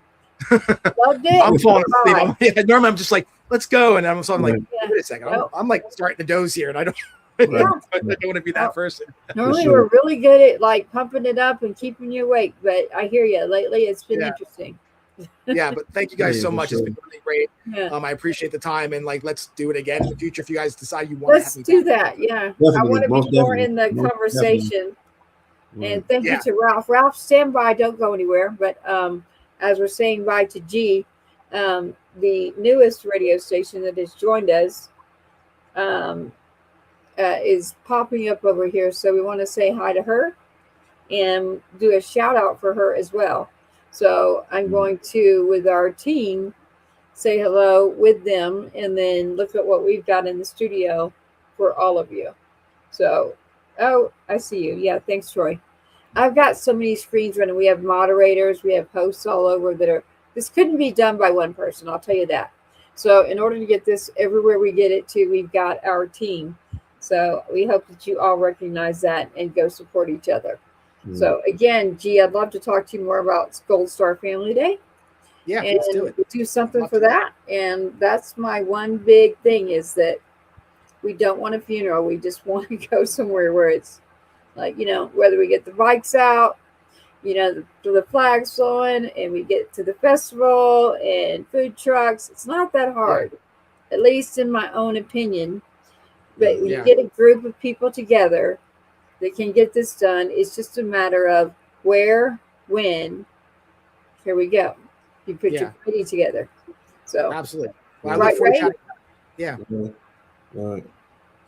Loved it. I'm falling asleep. Normally I'm just like, let's go. And I'm like, wait a second. I'm like starting to doze here and I don't want to be that person. Normally we're really good at like pumping it up and keeping you awake, but I hear you. Lately it's been interesting. Yeah, but thank you guys so much. It's been really great. I appreciate the time and let's do it again in the future if you guys decide you want to have me do that. Yeah. Definitely, I want to be more in the conversation. And thank you to Ralph. Ralph, stand by, don't go anywhere. But as we're saying bye to G, the newest radio station that has joined us is popping up over here. So we want to say hi to her and do a shout out for her as well. So I'm going to, with our team, say hello with them and then look at what we've got in the studio for all of you. So, I see you. Yeah, thanks, Troy. I've got so many screens running. We have moderators, we have hosts all over this couldn't be done by one person, I'll tell you that. So in order to get this everywhere we get it to, we've got our team. So we hope that you all recognize that and go support each other. So again, G, I'd love to talk to you more about Gold Star Family Day. Yeah, and let's do it. Do something for that. And that's my one big thing is that we don't want a funeral. We just want to go somewhere where it's like, whether we get the bikes out, the flags flowing and we get to the festival and food trucks. It's not that hard, at least in my own opinion. But when you get a group of people together that can get this done, it's just a matter of where, when. Here we go. You put your committee together. So absolutely. Well, I look forward to Yeah. Right.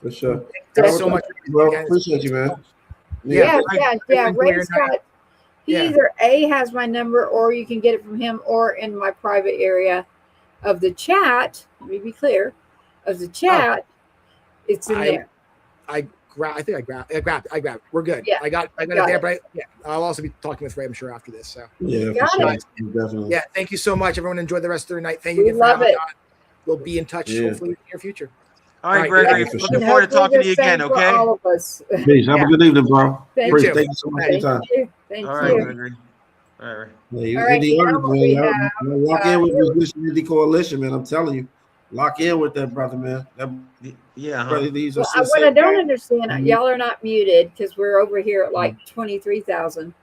For sure. Thanks so much. Well, appreciate you, man. Yeah. Ray's got, he either A, has my number, or you can get it from him, or in my private area of the chat. Let me be clear. Of the chat, it's in there. I grabbed it. We're good. Yeah. I got it there, but I'll also be talking with Ray, I'm sure, after this. So definitely. Yeah, thank you so much. Everyone enjoy the rest of their night. Thank you again for having me on. We'll be in touch hopefully in the near future. All right, Gregory. Looking forward to talking to you again, okay? All of us. Peace. Have a good evening, bro. Thank you. Thank you so much for your time. Thank all you. Right, Gregory. All right. Lock in with Musician Indie Coalition, man. I'm telling you. Lock in with that brother, man. What I don't understand, y'all are not muted because we're over here at like 23,000.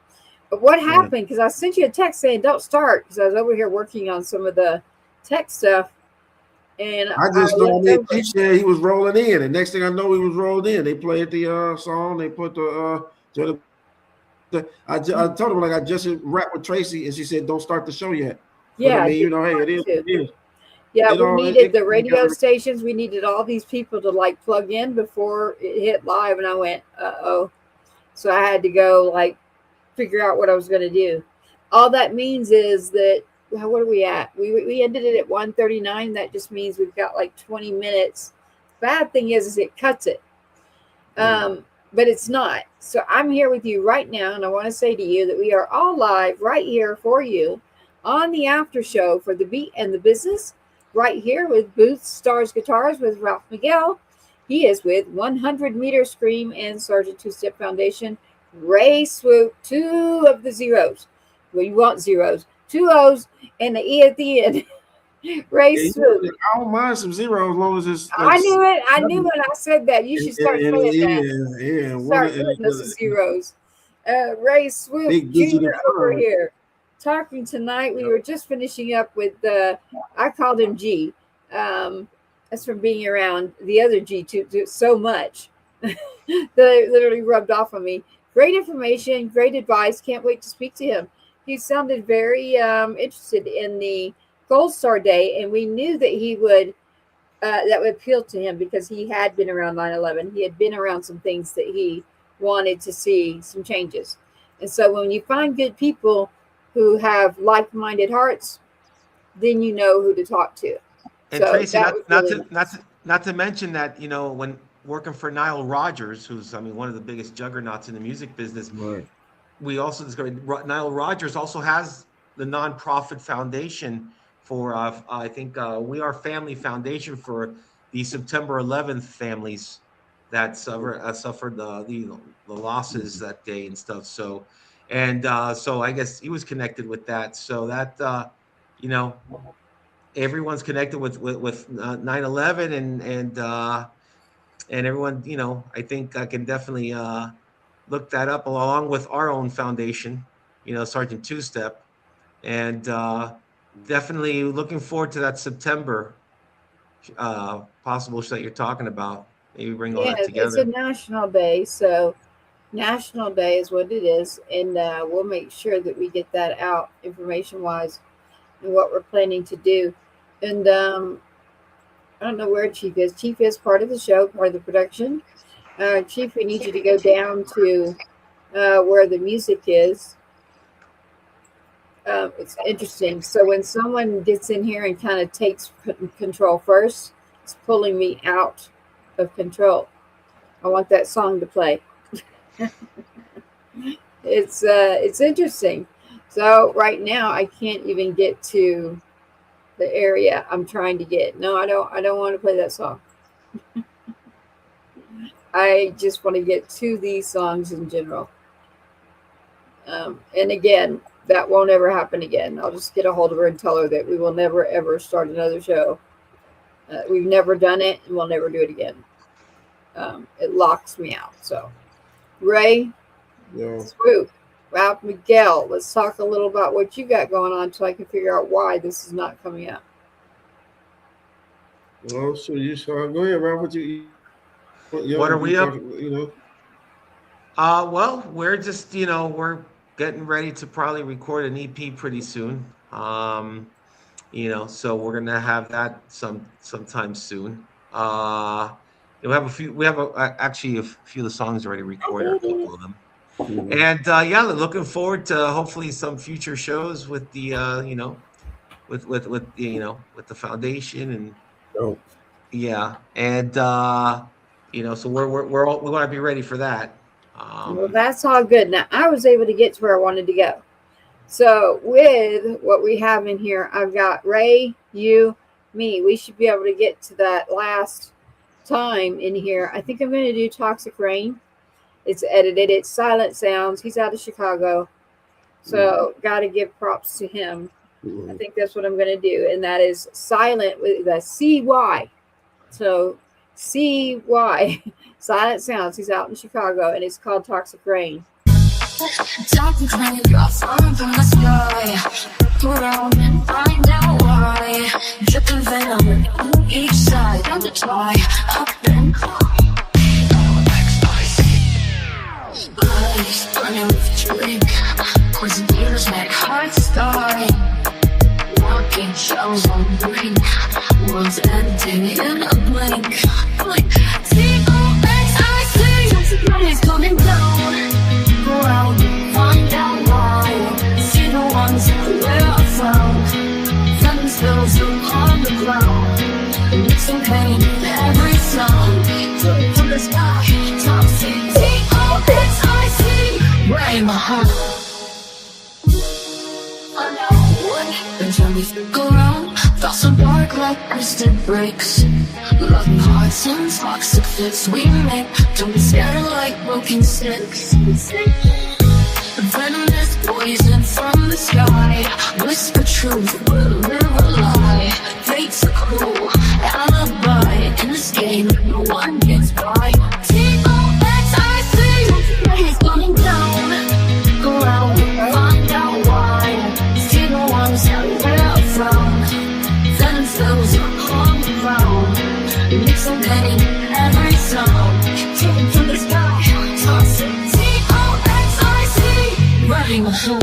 But what happened? Because I sent you a text saying don't start because I was over here working on some of the tech stuff. And I just know he said he was rolling in, and next thing I know, he was rolled in. They played the song. They put the I told him, like, I just rapped with Tracy, and she said, "Don't start the show yet." Yeah, but, I mean, you know, hey, it is. It is. Yeah, You know, we needed the radio stations. We needed all these people to like plug in before it hit live, and I went, uh-oh. So I had to go like figure out what I was going to do. All that means is that, what are we at? We ended it at 1:39. That just means we've got like 20 minutes. Bad thing is it cuts it. But it's not. So I'm here with you right now, and I want to say to you that we are all live right here for you on the after show for the Beat and the Business, right here with Boots Stars Guitars with Ralph Miguel. He is with 100 Meter Scream and Sergeant Two-Step Foundation. Ray Swoope, 2 of the zeros. Well, you want zeros. 2 O's and the E at the end. Ray Swoope. I don't mind some zeros as long as it's. Like, I knew it. I knew when I said that. You should start saying that. Yeah. Start putting those zeros. Ray Swoope Jr. over here. Talking tonight, we were just finishing up with I called him G. That's from being around the other G too so much that it literally rubbed off on me. Great information, great advice. Can't wait to speak to him. He sounded very interested in the Gold Star Day, and we knew that he would that would appeal to him because he had been around 9/11. He had been around some things that he wanted to see some changes. And so when you find good people who have like-minded hearts, then you know who to talk to. And so Tracy, not to mention that, you know, when working for Nile Rodgers, who's, I mean, one of the biggest juggernauts in the music business, right. We also discovered Nile Rodgers also has the nonprofit foundation for, I think, We Are Family Foundation for the September 11th families that suffered the losses that day and stuff. So. And so I guess he was connected with that. So that, you know, everyone's connected with 9/11 and everyone, you know, I think I can definitely look that up along with our own foundation, you know, Sergeant Two-Step. And definitely looking forward to that September possible show that you're talking about. Maybe bring all that together. It's a national day, so National Day is what it is, and we'll make sure that we get that out information-wise and what we're planning to do. And I don't know where Chief is. Chief is part of the show, part of the production. Chief, we need you to go down to where the music is. It's interesting. So when someone gets in here and kind of takes control first, it's pulling me out of control. I want that song to play. It's interesting. So right now I can't even get to the area I'm trying to get. No, I don't want to play that song. I just want to get to these songs in general. And again, that won't ever happen again. I'll just get a hold of her and tell her that we will never ever start another show. We've never done it and we'll never do it again. It locks me out. So Ray, Swoope, Ralph Miguel, let's talk a little about what you got going on so I can figure out why this is not coming up. Well, so you go ahead, Ralph. What are we up? You know. Well, we're just, you know, we're getting ready to probably record an EP pretty soon. You know, so we're gonna have that sometime soon. We have actually a few of the songs already recorded, a couple of them. Mm-hmm. And yeah, looking forward to hopefully some future shows with the you know, with the foundation and yeah, and you know, so we want to be ready for that. Well, that's all good. Now I was able to get to where I wanted to go. So with what we have in here, I've got Ray, you, me. We should be able to get to that last time in here. I think I'm going to do Toxic Rain. It's edited. It's Silent Sounds. He's out of Chicago. So got to give props to him. I think that's what I'm going to do. And that is Silent with the CY. So CY. Silent Sounds. He's out in Chicago. And it's called Toxic Rain. Toxic rain, drop falling from the sky. Go around and find out why. Dripping venom on each side. Down the try, up and ice burning with drink. Poison beers make hearts die. Walking shells on brink. World's ending in a blink. Like T-O-X-I-C. Money's coming down. Go out and find out why. See the ones where I found. Them spills on the ground. Mixing pain in every sound. From the sky, toxic. T-O-X-I-C. Rain my heart. I know what happens when we stick around. Felt some bark like twisted bricks. Loving hearts and toxic fits we make. Don't be scared like broken sticks. Venomous poison from the sky. Whisper truth, will live a lie. Fate's a cruel alibi. In this game, no one gets by. T-O-X-I-C. He's coming down. Go out and find out why. See the ones where I'm from. Venom fills on the ground. Mixing pain in every sound. Taken from the sky, toxic. T-O-X-I-C. Running a hole.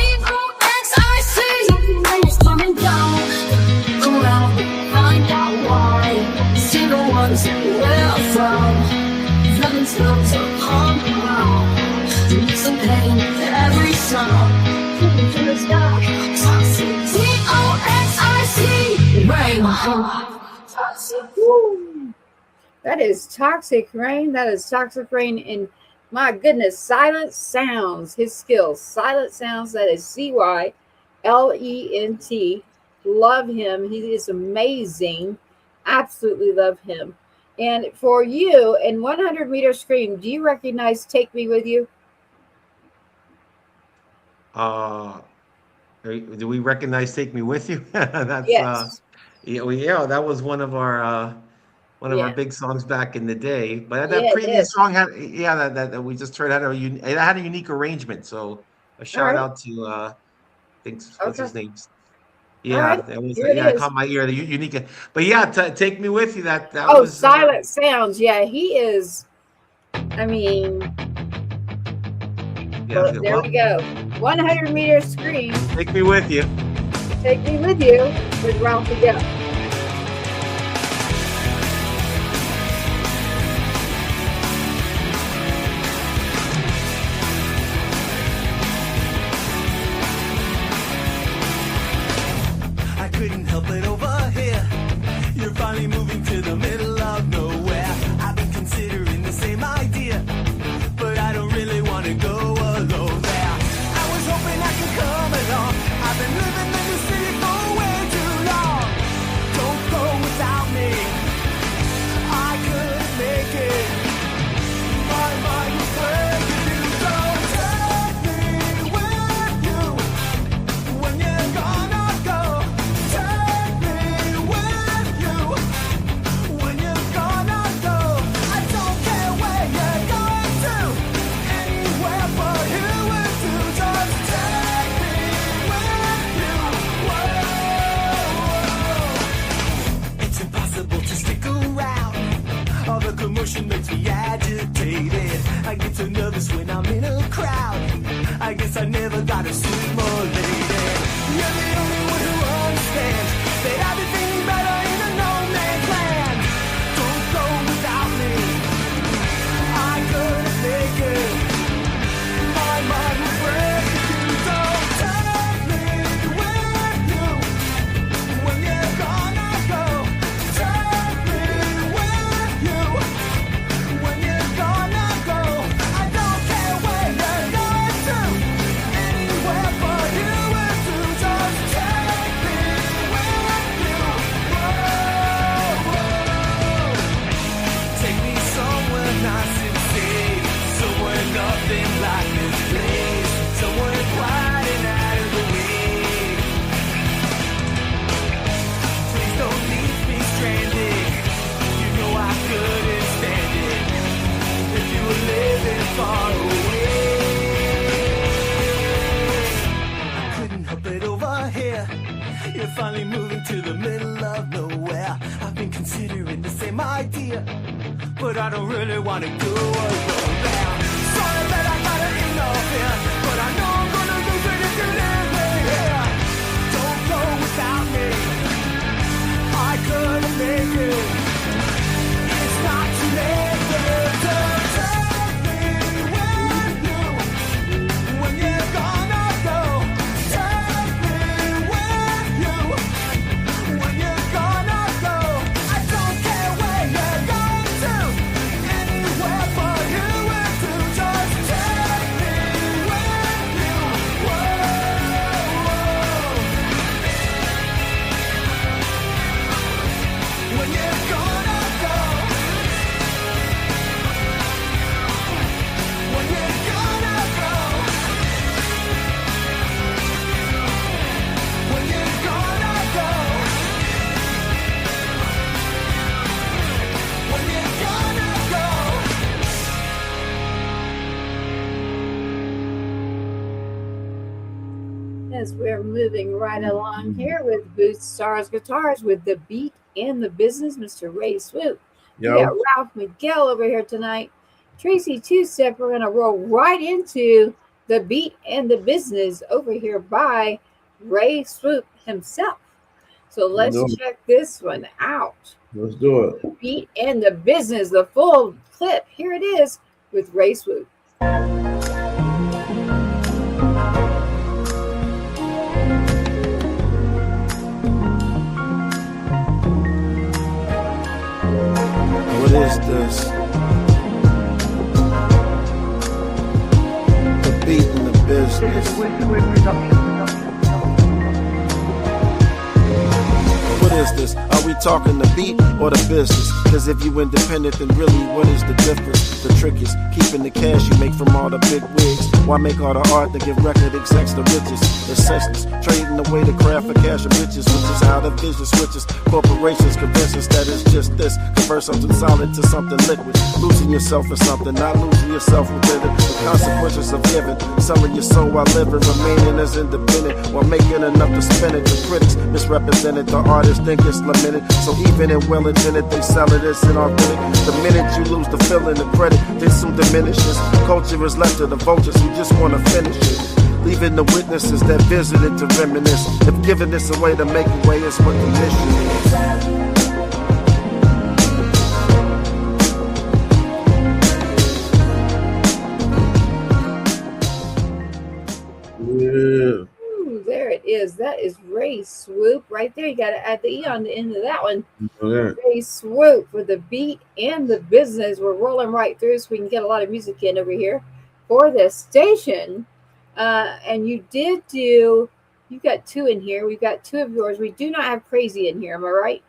T-O-X-I-C. Rain is coming down. Go out and find out why. See the ones where I'm from. Venom fills on the ground. Mixing pain in every sound. Taken from the sky, toxic. T-O-X-I-C. Rain my heart. Woo. That is Toxic Rain. That is Toxic Rain. And my goodness, Silent Sounds. His skills. Silent Sounds. That is CYLENT. Love him. He is amazing. Absolutely love him. And for you, in 100 Meter Scream, do you recognize Take Me With You? Do we recognize "Take Me With You"? That's Yes. yeah, that was one of our our big songs back in the day. But that Yeah, it previous is. song had that we just heard it had a unique arrangement. So a shout right. out to I think what's his Okay. name? Yeah, right. that was Here it it is. caught my ear. The unique, but yeah, "Take Me With You." That Oh, was Silent Sounds. Yeah, he is. I mean, yeah, there well, we go. 100 Meter Scream. "Take Me With You." Take Me With You with Ralph Miguel. I couldn't help it over here. You're finally moving to the middle of nowhere. I've been considering the same idea, but I don't really want to go alone there. I was hoping I could come along. I've been living in the city for way too long. Don't go without me. I couldn't make it. My mind was breaking you. Don't take me with you when you're gonna go. Take me with you. considering the same idea, but I don't really want to go alone now. Sorry that I gotta interfere, but I know I'm gonna lose it if you leave me here. Don't go without me, I couldn't make it. It's not too late to take me with you when you're gonna go. Take me with you when you're gonna go. I don't care where you're going to, anywhere for you to just take me with you. Whoa, when you're gonna go. When you're gonna go. When you're gonna go. When you're gonna go. As we're moving right along here with Boots, Stars, Guitars with the beat and the business, Mr. Ray Swoope. Yo. We got Ralph Miguel over here tonight. Tracy Two-Step, we're going to roll right into the beat and the business over here by Ray Swoope himself. So let's Let's do it. check this one out. Let's do it. Beat and the business, the full clip. Here it is with Ray Swoope. What is this? The beat and the business. What is this? Are we talking the beat or the business? Cause if you independent, then really what is the difference? The trick is keeping the cash you make from all the big wigs. Why make all the art to give record execs the riches? It's senseless, trading away the craft for cash and riches, which is how the vision switches. Corporations convince us that it's just this. Convert something solid to something liquid. Losing yourself in something, not losing yourself within it. The consequences of giving, selling your soul while living, remaining as independent while making enough to spend it. The critics misrepresented, the artists think it's lamented. So even in well-intended, they sell it as inauthentic. The minute you lose the feeling, the credit, then soon diminishes. Culture is left to the vultures who just want to finish it, leaving the witnesses that visited to reminisce. If giving this away to make a way is what the mission is. Yeah. Ooh, there it is. That is Ray Swoope right there. You got to add the E on the end of that one. Okay. Ray Swoope with the beat and the business. We're rolling right through so we can get a lot of music in over here for this station. And you got two in here. We've got two of yours. We do not have Crazy in here. Am I right?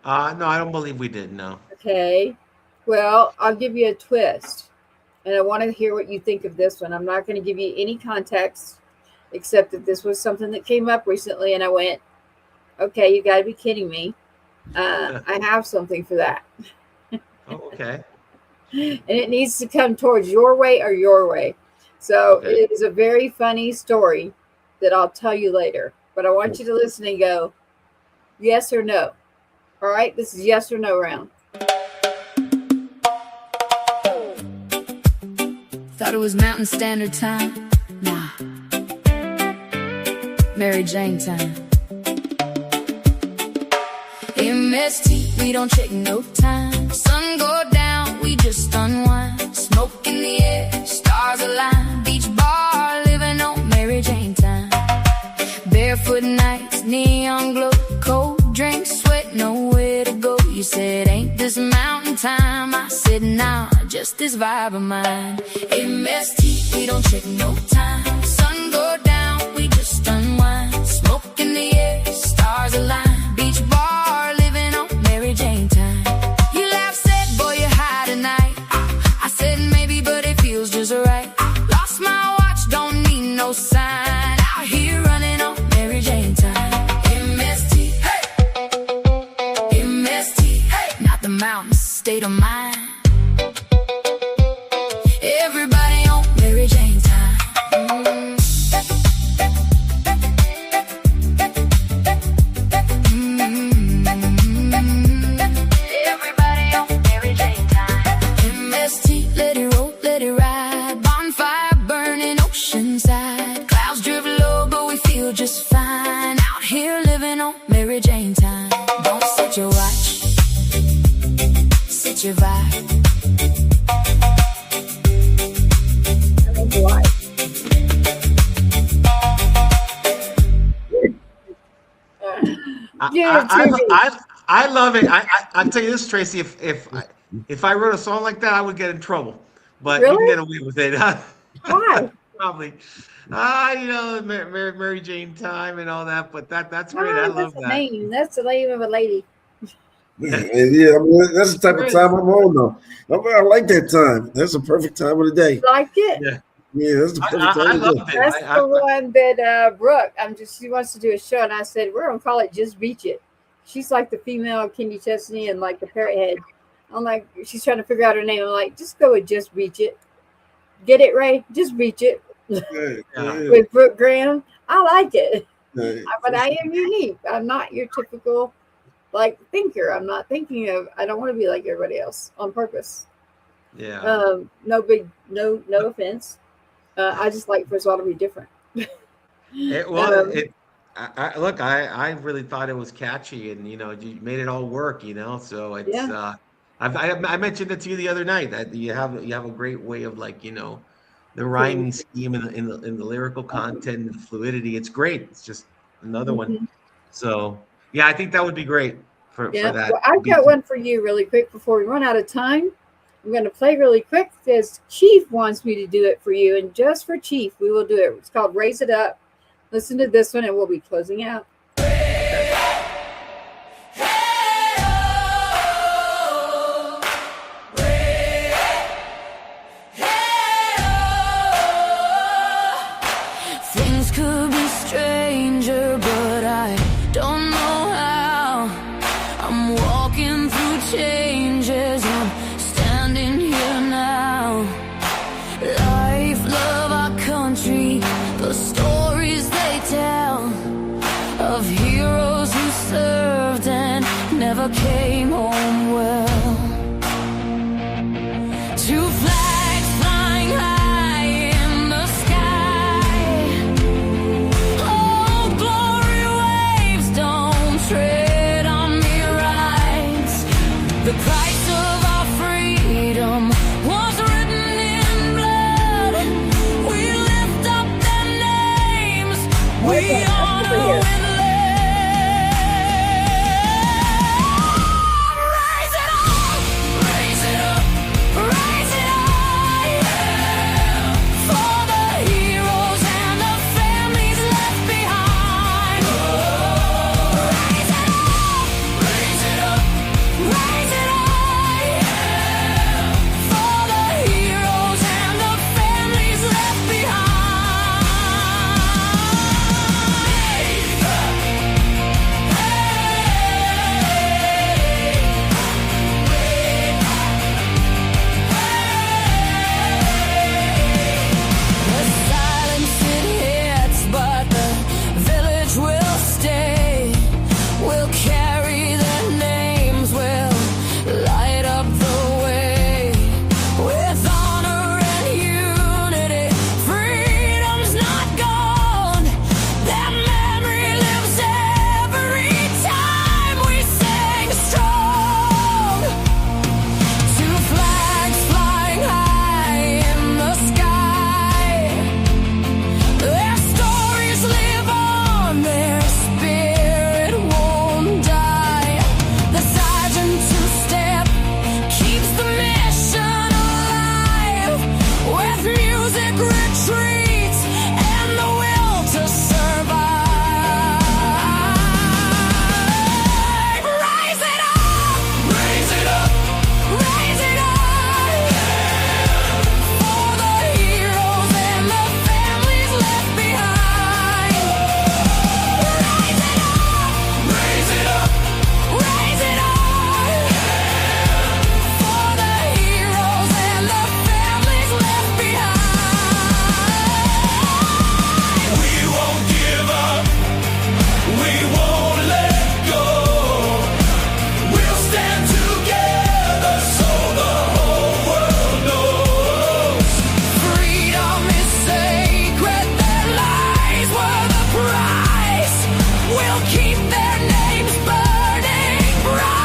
No, I don't believe we did. No. Okay. Well, I'll give you a twist. And I want to hear what you think of this one. I'm not going to give you any context except that this was something that came up recently. And I went, okay, you got to be kidding me. I have something for that. Oh, okay. And it needs to come towards your way or your way. So Okay. It is a very funny story that I'll tell you later. But I want you to listen and go, yes or no. All right? This is yes or no round. Thought it was Mountain Standard Time. Nah. Mary Jane time. MST, we don't check no time. Sun go down, we just unwind. Smoke in the air, stars align. Beach bar, living on Mary Jane time. Barefoot nights, neon glow. Cold drinks, sweat, nowhere to go. You said, ain't this mountain time? I said, nah, just this vibe of mine. MST, we don't check no time. Sun go down, we just unwind. Smoke in the air, stars align. Beach bar, living on Mary Jane time. You laugh, said, boy, you're high tonight. I said, maybe, but it feels just right. Lost my watch, don't need no sign. Out here running on Mary Jane time. MST, hey. MST, hey. Not the mountains, state of mind. Everybody on Mary Jane time. Set your watch, set your vibe. I love it. I'll tell you this, Tracy. If I wrote a song like that, I would get in trouble. But you can get away with it. Why? Probably. Mary Jane time and all that. But that's great. I love that. Name. That's the name of a lady. Yeah, I mean, that's the type of time I'm on though. I like that time. That's the perfect time of the day. Like it? Yeah. Yeah, that's the perfect time of the day. That's the one that Brooke. She wants to do a show, and I said we're gonna call it Just Reach It. She's like the female Kenny Chesney and like the parrot head. I'm like, she's trying to figure out her name. I'm like, just go with Just Reach It. Get it, Ray? Just Reach It. With Brooke Graham. I like it. But I am unique. I'm not your typical like thinker. I'm not thinking of, I don't want to be like everybody else on purpose. Yeah. No offense. I just like for us all to be different. I really thought it was catchy, and you made it all work. So it's I mentioned it to you the other night that you have a great way of the rhyming scheme in the lyrical content and the fluidity. It's great. It's just another one. So yeah, I think that would be great for that. Well, I've got one for you really quick before we run out of time. I'm going to play really quick because Chief wants me to do it for you. And just for Chief, we will do it. It's called Raise It Up. Listen to this one and we'll be closing out. Things could be stranger, but I don't know how. I'm walking through changes. I'm standing here now. Life, love, our country, the stories they tell of heroes who served and never came home well. Two flags flying high in the sky. Oh, glory waves don't tread on me right. The price of our freedom was written in blood. We lift up their names. We honor with love. Raise it up, raise it up, raise it high. For the heroes and the families left behind. Raise it up, raise it up, raise it high. For the heroes and the families left The silence it hits, but the village will stay. We'll carry their names, we'll light up the way. With honor and unity, freedom's not gone. That memory lives every time we sing strong. Two flags flying high in the sky. Their stories live on, their spirit won't die. The sergeant two-step keeps the mission alive. With music retreats and the will to survive. Raise it up, raise it up, raise it high. For the heroes and the families left behind. Raise it up, raise it up, raise it high. For the heroes and the families left behind. We won't give up. We won't let go. We'll stand together so the whole world knows. Freedom is sacred, their lives were the price. We'll keep their names burning bright.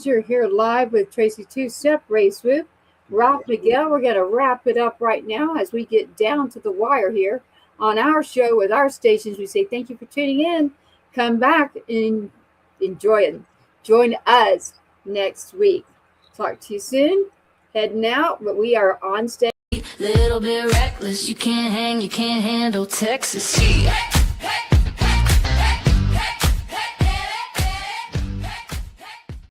friends. You're here live with Tracy Two-Step, Ray Swoope, Ralph Miguel. We're going to wrap it up right now as we get down to the wire here on our show with our stations. We say thank you for tuning in. Come back and enjoy it. Join us next week. Talk to you soon. Heading out, but we are on stage. Little bit reckless, you can't hang, you can't handle Texas.